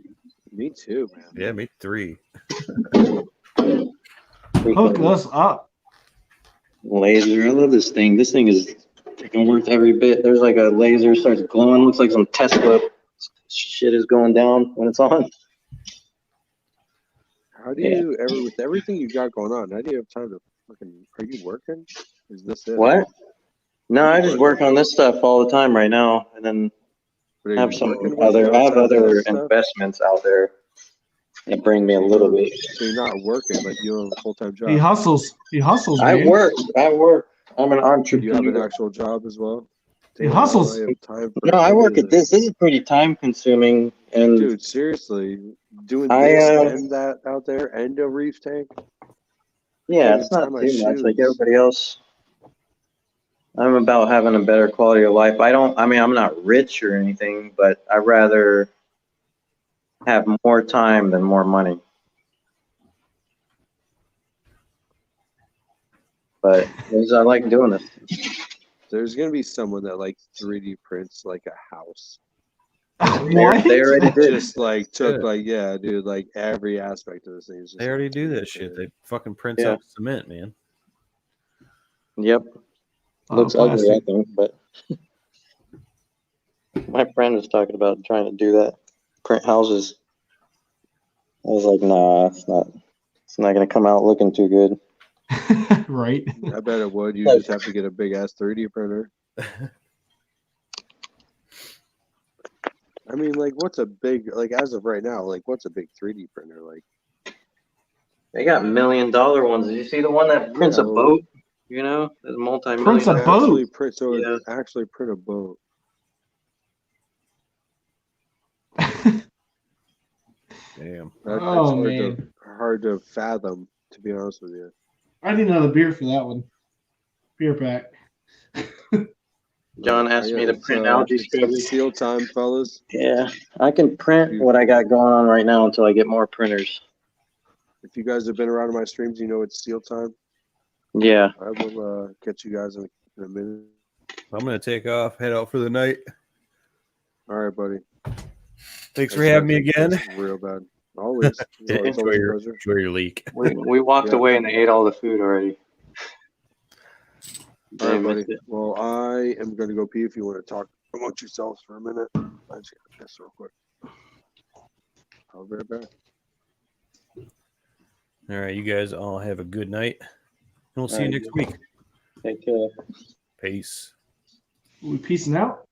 Me too, man. Yeah, me 3. Hook us up. Laser. I love this thing. This thing is freaking worth every bit. There's like a laser, starts glowing, looks like some Tesla shit is going down when it's on. How do you ever, with everything you got going on, how do you have time to fucking, are you working? Is this it? What? No, I just work on this stuff all the time right now, and then I have other investments out there that bring me a little bit. So you're not working, but you have a full-time job. He hustles. Man. I work. I'm an entrepreneur. You have an actual job as well? He hustles. No, I work at this. This is pretty time consuming. And dude, seriously, doing this and that out there and a reef tank? Yeah, it's not too much like everybody else. I'm about having a better quality of life. I'm not rich or anything, but I'd rather have more time than more money. But I like doing this. There's gonna be someone that like 3D prints like a house. What? They already did. Just like took dude, like every aspect of this thing. Is just They already do that shit. They fucking print out cement, man. Yep. Looks ugly, I think, but my friend was talking about trying to do that, print houses. I was like, nah, it's not gonna come out looking too good. Right. I bet it would. You just have to get a big ass 3D printer. I mean, like, what's a big, like, as of right now, like, what's a big 3D printer? Like, they got $1 million ones. Did you see the one that prints a boat? You know, there's multi-million. Prints a boat. It actually print a boat. Damn. That's hard to fathom, to be honest with you. I need another beer for that one. Beer pack. John asked me to print algae scrubbers. Seal time, fellas. Yeah, I can print what I got going on right now until I get more printers. If you guys have been around my streams, you know it's seal time. Yeah. I will catch you guys in a minute. I'm gonna take off, head out for the night. All right, buddy. Thanks for having me again. Real bad. Always. Enjoy your leak. We walked away and they ate all the food already. All right, Dang, buddy. missed it. Well, I am going to go pee if you want to talk amongst yourselves for a minute. I just got to piss real quick. I'll be right back. All right, you guys all have a good night. And we'll see you All right. next week. Take care. Peace. We peacing out?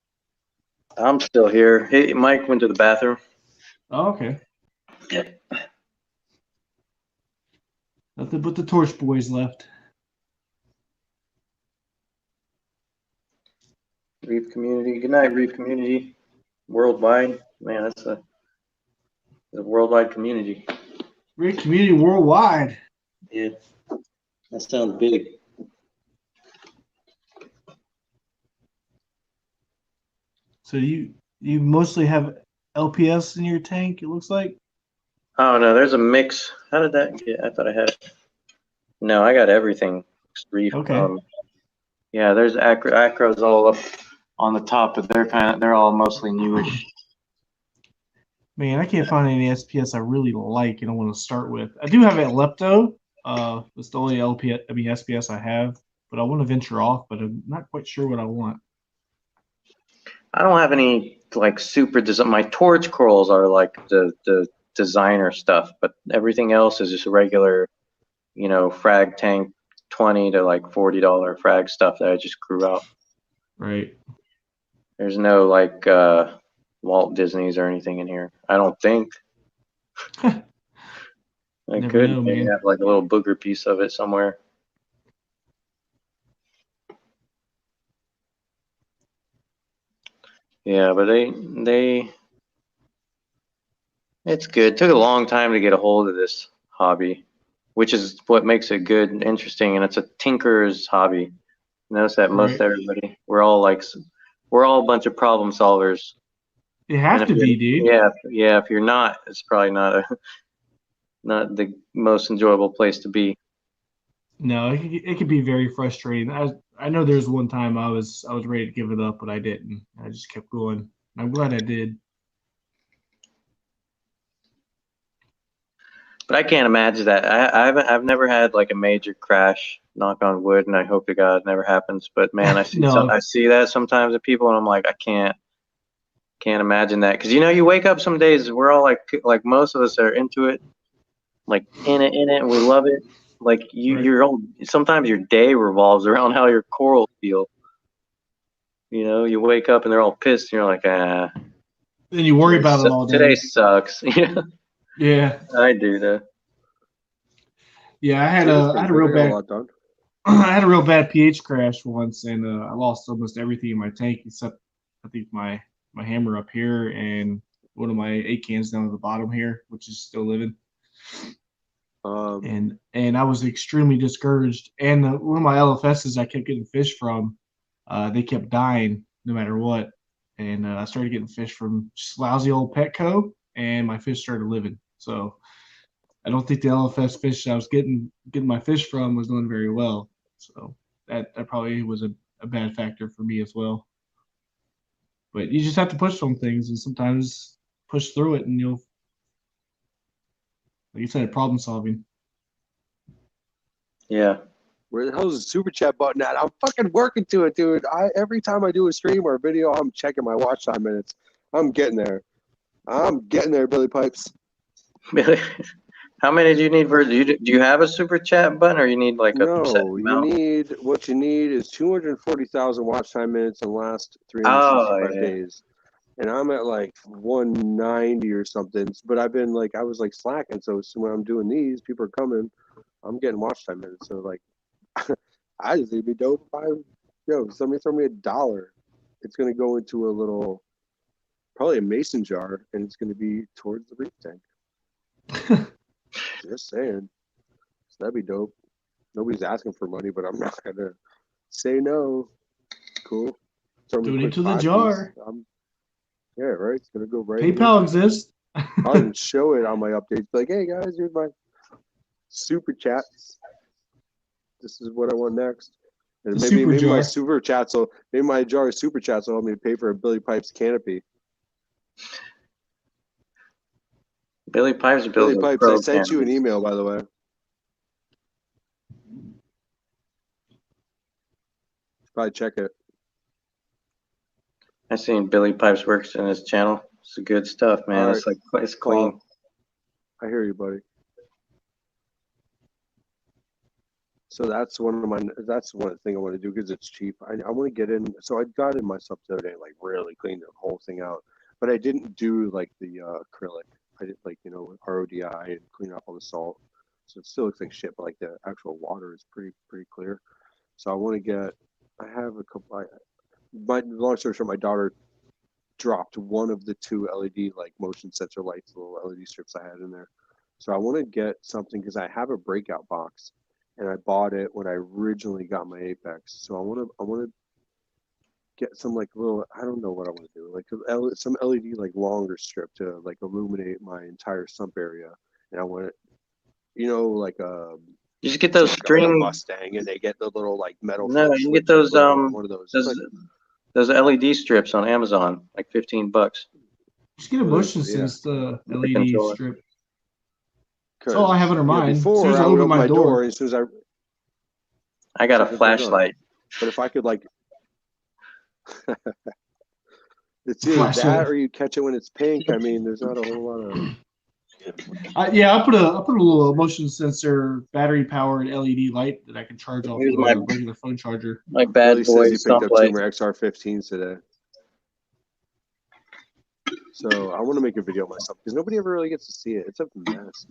I'm still here. Hey, Mike went to the bathroom. Oh, okay. Yeah. Nothing but the Torch Boys left. Reef community. Good night, Reef community. Worldwide. Man, that's a worldwide community. Great community worldwide. Yeah. That sounds big. So you mostly have LPS in your tank, it looks like? Oh no, there's a mix. How did that get? I thought I had it. No, I got everything. Reef. Okay. Yeah, there's acros all up on the top, but they're all mostly newish. Man, I can't find any SPS I really like and I want to start with. I do have a Lepto. It's the only SPS I have, but I want to venture off, but I'm not quite sure what I want. I don't have any like super design. My torch corals are like the designer stuff, but everything else is just regular, frag tank, $20 to like $40 frag stuff that I just grew out. Right. There's no like Walt Disney's or anything in here. I don't think. I Never could know, maybe man. have like a little booger piece of it somewhere. Yeah, but it's good. It took a long time to get a hold of this hobby, which is what makes it good and interesting. And it's a tinkerer's hobby. Notice that most Right. everybody, we're all a bunch of problem solvers. You have to be, dude. Yeah. If you're not, it's probably not the most enjoyable place to be. No, it could be very frustrating. I know there's one time I was ready to give it up, but I didn't. I just kept going. I'm glad I did. But I can't imagine that. I've never had like a major crash, knock on wood, and I hope to God it never happens. But man, I see No. I see that sometimes in people, and I'm like, I can't imagine that, because you wake up some days, we're all like most of us are into it, like in it, and we love it. Like Right. sometimes your day revolves around how your corals feel. You wake up and they're all pissed, and you're like, ah. Then you worry about it all Today day. sucks. Yeah. I do that. Yeah, I had a real bad done. I had a real bad pH crash once, and I lost almost everything in my tank except I think my hammer up here and one of my 8 cans down at the bottom here, which is still living. And I was extremely discouraged. And one of my LFSs I kept getting fish from, they kept dying no matter what. And I started getting fish from just lousy old Petco, and my fish started living. So I don't think the LFS fish I was getting my fish from was doing very well. So that probably was a bad factor for me as well. But you just have to push some things, and sometimes push through it, and you'll, like you said, problem solving. Yeah. Where the hell is the super chat button at? I'm fucking working to it, dude. Every time I do a stream or a video, I'm checking my watch time minutes. I'm getting there. Billy Pipes. How many do you need for? Do you have a super chat button, or you need like a set No, amount? what you need is 240,000 watch time minutes in the last 365 days. And I'm at like 190 or something. But I was like slacking. So when I'm doing these, people are coming. I'm getting watch time minutes. So like, I just think it'd be dope if somebody throw me $1. It's gonna go into a little, probably a mason jar, and it's gonna be towards the reef tank. Just saying. So that'd be dope. Nobody's asking for money, but I'm not gonna say no. Cool. Donate to the jar. Yeah, right. It's gonna go right. PayPal exists. I'll even show it on my updates. Like, hey guys, here's my super chats. This is what I want next. And maybe my super chats will, maybe my jar of super chats will help me pay for a Billy Pipes canopy. Billy Pipes I sent you an email, by the way. Probably check it. I seen Billy Pipes works in his channel. It's good stuff, man. All It's like it's clean. Well, I hear you, buddy. So that's one of the thing I want to do because it's cheap. I want to get in. So I got in myself the other day, like really cleaned the whole thing out, but I didn't do like the acrylic. I did like RODI and clean up all the salt. So it still looks like shit, but like the actual water is pretty clear. So I want to get. I have a couple. My long story short, my daughter dropped one of the two LED like motion sensor lights, little LED strips I had in there. So I want to get something because I have a breakout box, and I bought it when I originally got my Apex. So I want to get some like little, I don't know what I want to do, like some LED like longer strip to like illuminate my entire sump area, and I want it, like You just get those like string a Mustang, and they get the little like metal. No, you can get those one of those. Those LED strips on Amazon, like $15. Just get a motion sensed LED controller. strip. That's all I have under mine. Before as soon as I I would open my door, as soon as I got a flashlight. But if I could like, it's either that or you catch it when it's pink. I mean, there's not a whole lot of. I put a little motion sensor battery powered LED light that I can charge off Here's of my a regular phone charger. My bad boy Says he picked up light. two more XR15s today. So I want to make a video myself because nobody ever really gets to see it. It's a mess.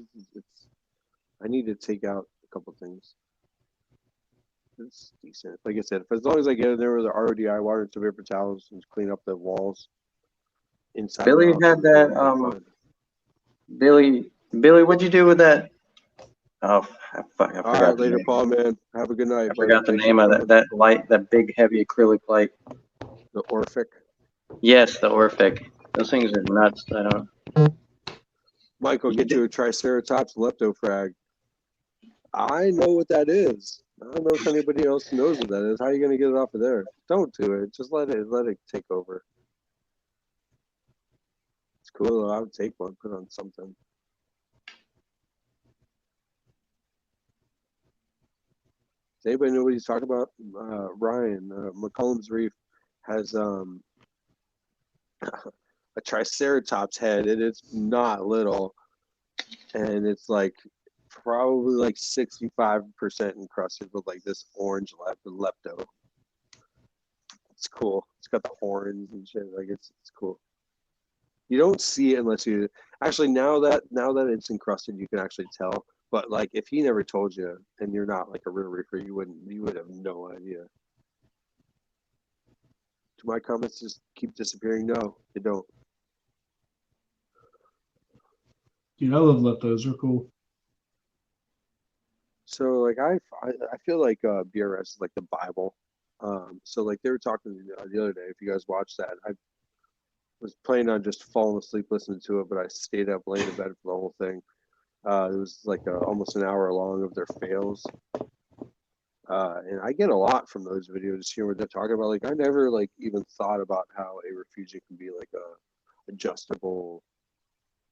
I need to take out a couple things. It's decent. Like I said, as long as I get in there with the RODI water and some paper towels and clean up the walls inside. Billy had that. Billy, what'd you do with that? Oh, I forgot. All right, later, Paul, man. Have a good night. I forgot the name of that light, that big, heavy acrylic light. The Orphic. Yes, the Orphic. Those things are nuts. I don't. Michael, get you a Triceratops leptofrag. I know what that is. I don't know if anybody else knows what that is. How are you going to get it off of there? Don't do it. Just let it take over. It's cool. I would take one, put on something. Does anybody know what he's talking about? Ryan, McCollum's Reef has a Triceratops head, and it's not little, and it's like probably like 65% encrusted with like this orange lepto. It's cool. It's got the horns and shit. Like it's cool. You don't see it unless you actually now that it's encrusted, you can actually tell. But like if he never told you and you're not like a real reefer, you would have no idea. Do my comments just keep disappearing? No, they don't. Dude, I love leptos. They're cool. So like I feel like BRS is like the Bible. So like they were talking the other day. If you guys watched that, I was planning on just falling asleep listening to it, but I stayed up late in bed for the whole thing. It was like almost an hour long of their fails. And I get a lot from those videos, just hearing what they're talking about. Like I never like even thought about how a refugia can be like a adjustable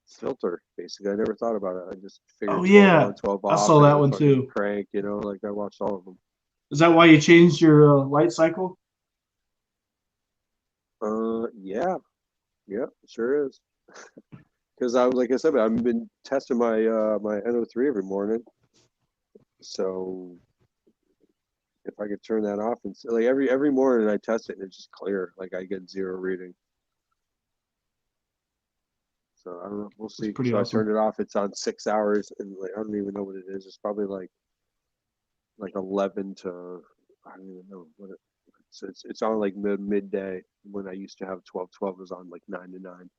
filter. Basically, I never thought about it. I just figured 12 on, 12 off. I saw that one too. Crank, like I watched all of them. Is that why you changed your light cycle? Yeah, it sure is. Because like I said, I've been testing my my NO3 every morning. So if I could turn that off and like every morning I test it and it's just clear. Like I get 0 reading. So I don't know. We'll see. So awesome. I turned it off. It's on 6 hours, and like I don't even know what it is. It's probably like 11 to I don't even know what it. So it's on like midday when I used to have 12. 12 was on like 9 to 9.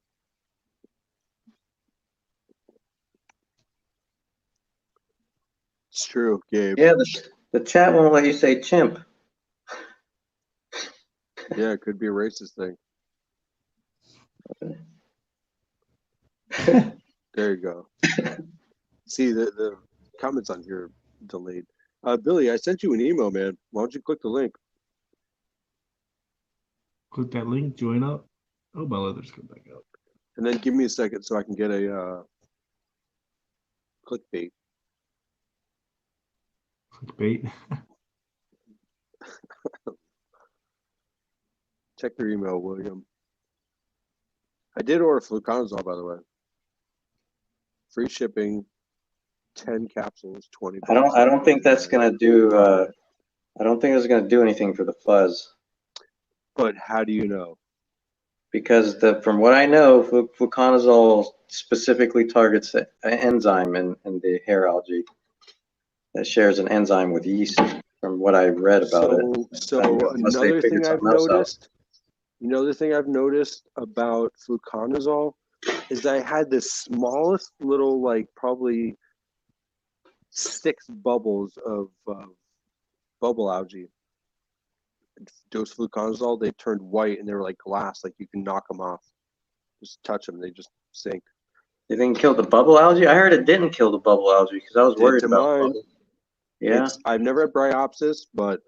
It's true, Gabe. Yeah, the chat won't let you say chimp. Yeah, it could be a racist thing. There you go. See, the comments on here are delayed. Billy, I sent you an email, man. Why don't you click the link? Click that link, join up. Oh, my leathers come back up. And then give me a second so I can get a clickbait. Clickbait. Check your email, William. I did order fluconazole, by the way. Free shipping, 10 capsules, $20. I don't think that's gonna do. I don't think it's gonna do anything for the fuzz. But how do you know? Because from what I know, fluconazole specifically targets an enzyme in the hair algae that shares an enzyme with yeast. From what I read about it. So another thing I've noticed, another thing I've noticed about fluconazole is I had the smallest little, like probably 6 bubbles of bubble algae. Dose fluconazole, they turned white and they were like glass, like you can knock them off. Just touch them, they just sink. You think it killed the bubble algae? I heard it didn't kill the bubble algae because I was worried about mine. Yeah. I've never had bryopsis, but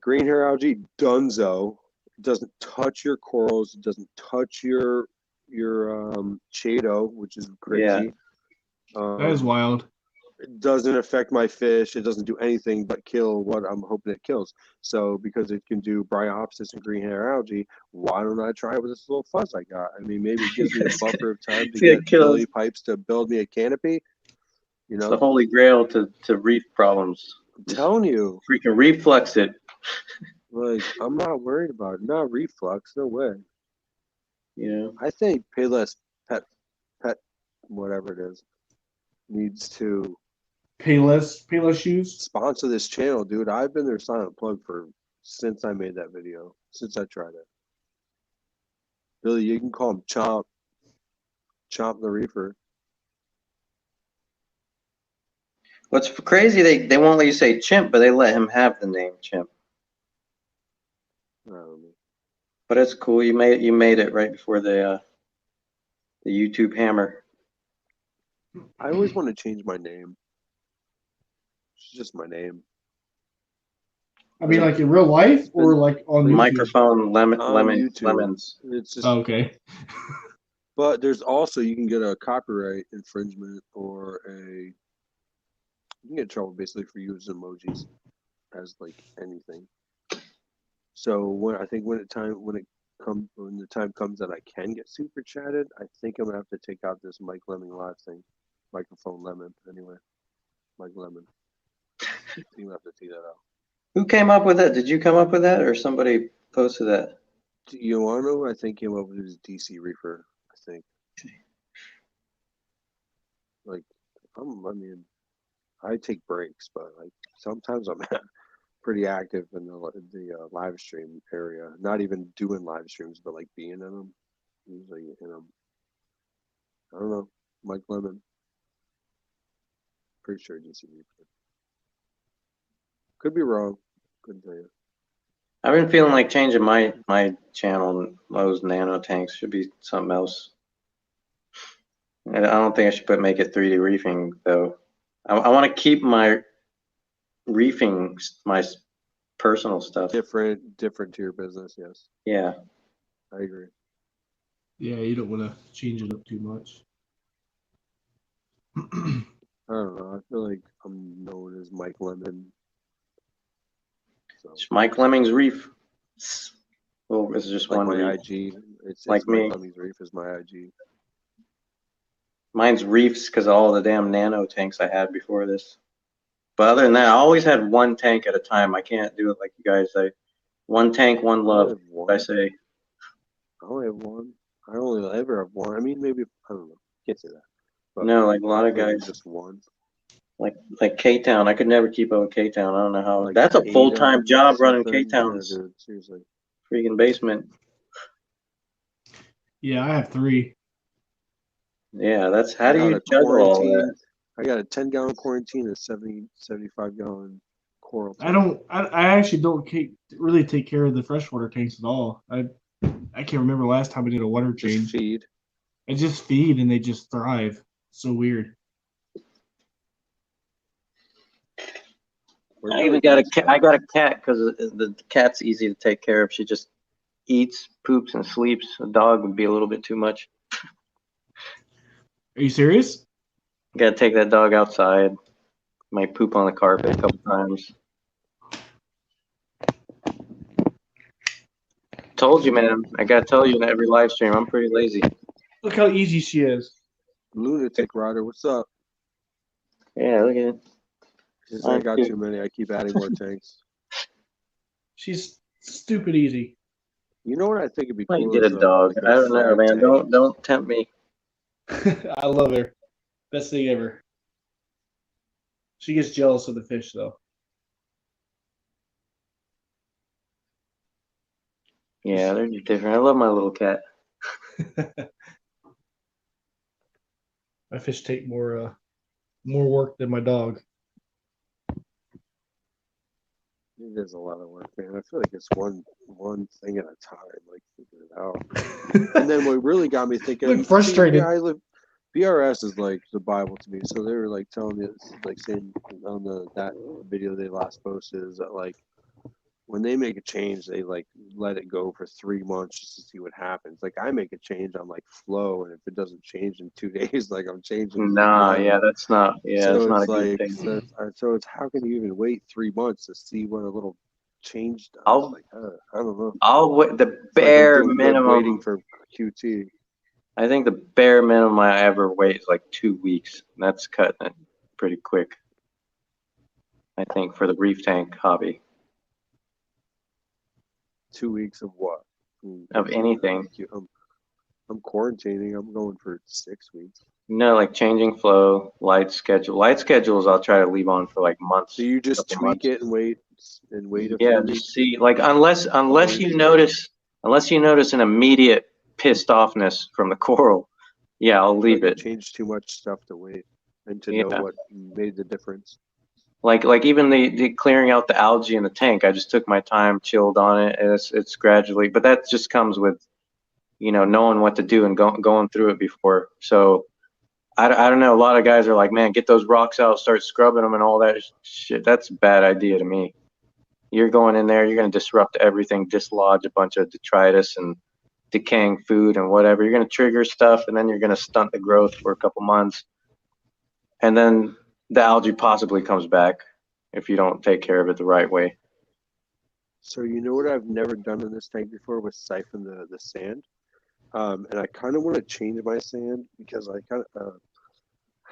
green hair algae, dunzo. It doesn't touch your corals. It doesn't touch your chaeto, which is crazy. Yeah. That is wild. It doesn't affect my fish. It doesn't do anything but kill what I'm hoping it kills. So because it can do bryopsis and green hair algae, why don't I try it with this little fuzz I got? I mean, maybe it gives me a buffer of time to get Billy Pipes to build me a canopy. You know, it's the holy grail to reef problems. I'm telling you. Freaking reflux it. Like, I'm not worried about it. Not reflux, no way. Yeah. I think Payless Pet, whatever it is, needs to Payless shoes sponsor this channel, dude. I've been their silent plug since I made that video, since I tried it. Billy, you can call him Chomp the Reefer. What's crazy, they won't let you say Chimp, but they let him have the name Chimp. But it's cool. You made it right before the YouTube hammer. I always want to change my name. It's just my name. I mean, like in real life or like on YouTube? Microphone lemons. It's just okay. But there's also, you can get a copyright infringement or you can get in trouble basically for using emojis as like anything. So when the time comes that I can get super chatted, I think I'm gonna have to take out this Mike Lemon live thing, microphone lemon. Anyway, Mike Lemon. You have to take that out. Who came up with that? Did you come up with that, or somebody posted that? You want to know? I think came up with his DC Reefer. I think. Like, I take breaks, but like sometimes I'm pretty active in the live stream area. Not even doing live streams, but like being in them. Usually in them. I don't know. Mike Lemon. Pretty sure DC Reefer. Could be wrong. Couldn't tell you. I've been feeling like changing my channel. Those nano tanks should be something else. I don't think I should make it 3D reefing though. I want to keep my reefing, my personal stuff different to your business. Yes. Yeah. I agree. Yeah, you don't want to change it up too much. I don't know. I feel like I'm known as Mike Lemon. So. It's Mike Lemming's Reef. Well, it's just like one my reef. IG. It's like me. Mike Lemming's Reef is my IG. Mine's Reefs because of all the damn nano tanks I had before this. But other than that, I always had one tank at a time. I can't do it like you guys say. One tank, one love. I say. I only have one. I only ever have one. I mean, maybe I don't know. Can't say that. But no, like a lot of guys. Just one. Like K-Town. I could never keep up with K-Town. I don't know how. Like that's a full-time job running K-Town's seriously. Freaking basement. Yeah, I have 3. Yeah, that's how do you juggle all that? I got a 10-gallon quarantine and 75-gallon coral tank. I actually don't really take care of the freshwater tanks at all. I can't remember last time I did a water change. Just feed. I just feed and they just thrive. So weird. I even got a cat. I got a cat because the cat's easy to take care of. She just eats, poops, and sleeps. A dog would be a little bit too much. Are you serious? You gotta take that dog outside. Might poop on the carpet a couple times. told you, man. I gotta tell you in every live stream, I'm pretty lazy. Look how easy she is. Lunatic Rider, what's up? Yeah, look at it. She says, I got too many. I keep adding more tanks. She's stupid easy. You know what I think would be Might cool? get a dog. I don't know, man. Don't tempt me. I love her. Best thing ever. She gets jealous of the fish, though. Yeah, they're just different. I love my little cat. My fish take more work than my dog. It is a lot of work, man. I feel like it's one thing at a time, like figuring it out. And then what really got me thinking, Look frustrated. Yeah, BRS is like the Bible to me. So they were like telling me, like saying on that video they last posted, is that like when they make a change, they like let it go for 3 months just to see what happens. Like I make a change, I'm like flow, and if it doesn't change in 2 days, like I'm changing. Nah, yeah, that's not. Yeah, so that's not it's a good like, thing. so it's how can you even wait 3 months to see what a little change does? I'll- Like, I don't know. I'll wait. The It's like I'm bare doing good minimum. waiting for QT. I think the bare minimum I ever wait is like 2 weeks. And that's cutting it pretty quick. I think for the reef tank hobby 2 weeks of what? of anything. I'm quarantining. I'm going for 6 weeks. No, like changing flow, light schedule. Light schedules I'll try to leave on for like months. So you just couple tweak months. it and wait a Yeah, few just weeks? see like unless you notice an immediate pissed offness from the coral, yeah, I'll leave Like it. change too much stuff to wait and to Yeah. know what made the difference. Like even the clearing out the algae in the tank, I just took my time, chilled on it, and it's gradually. But that just comes with, knowing what to do and going through it before. So I don't know. A lot of guys are like, man, get those rocks out, start scrubbing them and all that shit. That's a bad idea to me. You're going in there, you're going to disrupt everything, dislodge a bunch of detritus and decaying food and whatever. You're going to trigger stuff, and then you're going to stunt the growth for a couple months. And then the algae possibly comes back if you don't take care of it the right way. So you know what I've never done in this tank before was siphon the sand. And I kind of want to change my sand because I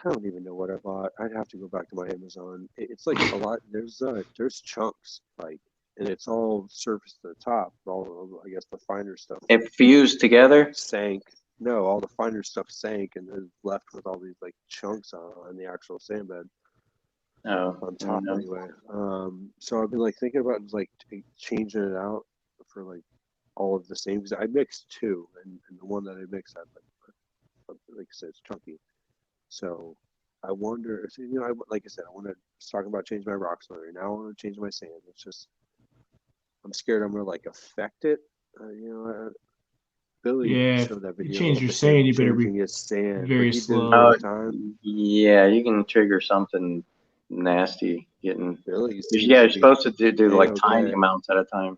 don't even know what I bought. I'd have to go back to my Amazon. It's like a lot. There's chunks, like, and it's all surface to the top. All, I guess, the finer stuff It fused together. sank. No, all the finer stuff sank, and is left with all these like chunks on the actual sand bed on top anyway. So I've been like thinking about like changing it out for like all of the same, because I mixed two, and the one that I mixed had like I said, it's chunky. So I wonder if, like I said, I want to talk about changing my rock slurry. Now I want to change my sand. It's just, I'm scared I'm gonna like affect it. Billy showed that video. You change your sand, you better be his sand, very slow. Yeah, you can trigger something nasty. Billy, you're supposed to do like tiny amounts at a time.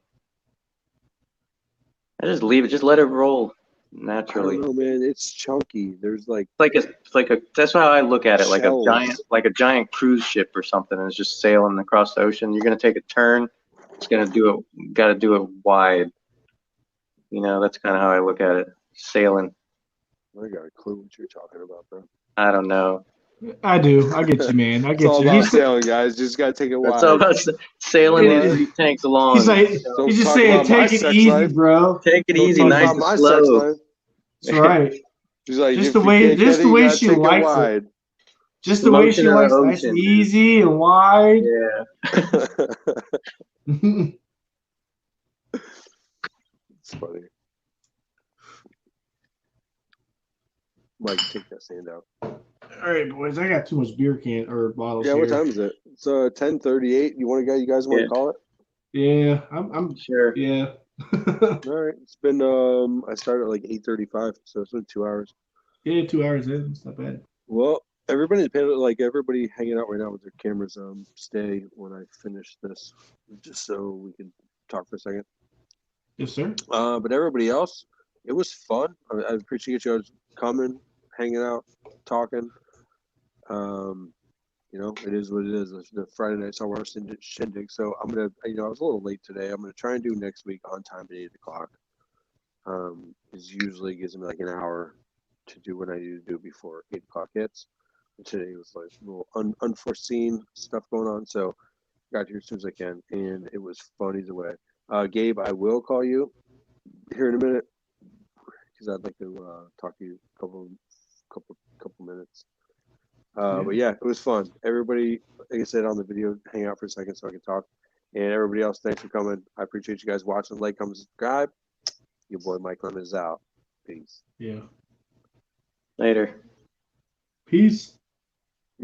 I just leave it, just let it roll naturally. I don't know, man. It's chunky. There's like that's how I look at it, shells. like a giant cruise ship or something, and it's just sailing across the ocean. You're gonna take a turn. It's gonna gotta do it wide. That's kind of how I look at it. Sailing. I got a clue what you're talking about, bro. I don't know. I do. I get you, man. I get It's all you. about sailing, guys. Just gotta take it wide. It's all about sailing these tanks along. He's like, he's just saying, take it easy, bro. Take it easy, nice and slow. That's right. He's like, just the way she likes it. Just the way she likes it. Nice and easy and wide. Yeah. It's funny. Mike, take that sand out. All right, boys. I got too much beer can or bottles. Yeah, here. what time is it? It's 10:38. You guys want to call it? Yeah, I'm sure. Yeah. All right. It's been I started at like 8:35, so it's been 2 hours. Yeah, 2 hours in. It's not bad. Well, everybody hanging out right now with their cameras. Stay when I finish this, just so we can talk for a second. Yes, sir. But everybody else, it was fun. I appreciate you guys coming, hanging out, talking. It is what it is. It's the Friday night Saltwater Shindig. So I'm gonna, I was a little late today. I'm gonna try and do next week on time at 8 o'clock. Is usually gives me like an hour to do what I need to do before 8 o'clock hits. And today was like a little unforeseen stuff going on, so got here as soon as I can, and it was fun either way. Gabe, I will call you here in a minute because I'd like to talk to you a couple minutes. But yeah, it was fun. Everybody, like I said on the video, hang out for a second so I can talk. And everybody else, thanks for coming. I appreciate you guys watching. Like, comment, subscribe. Your boy Mike Lemon is out. Peace. Yeah. Later. Peace.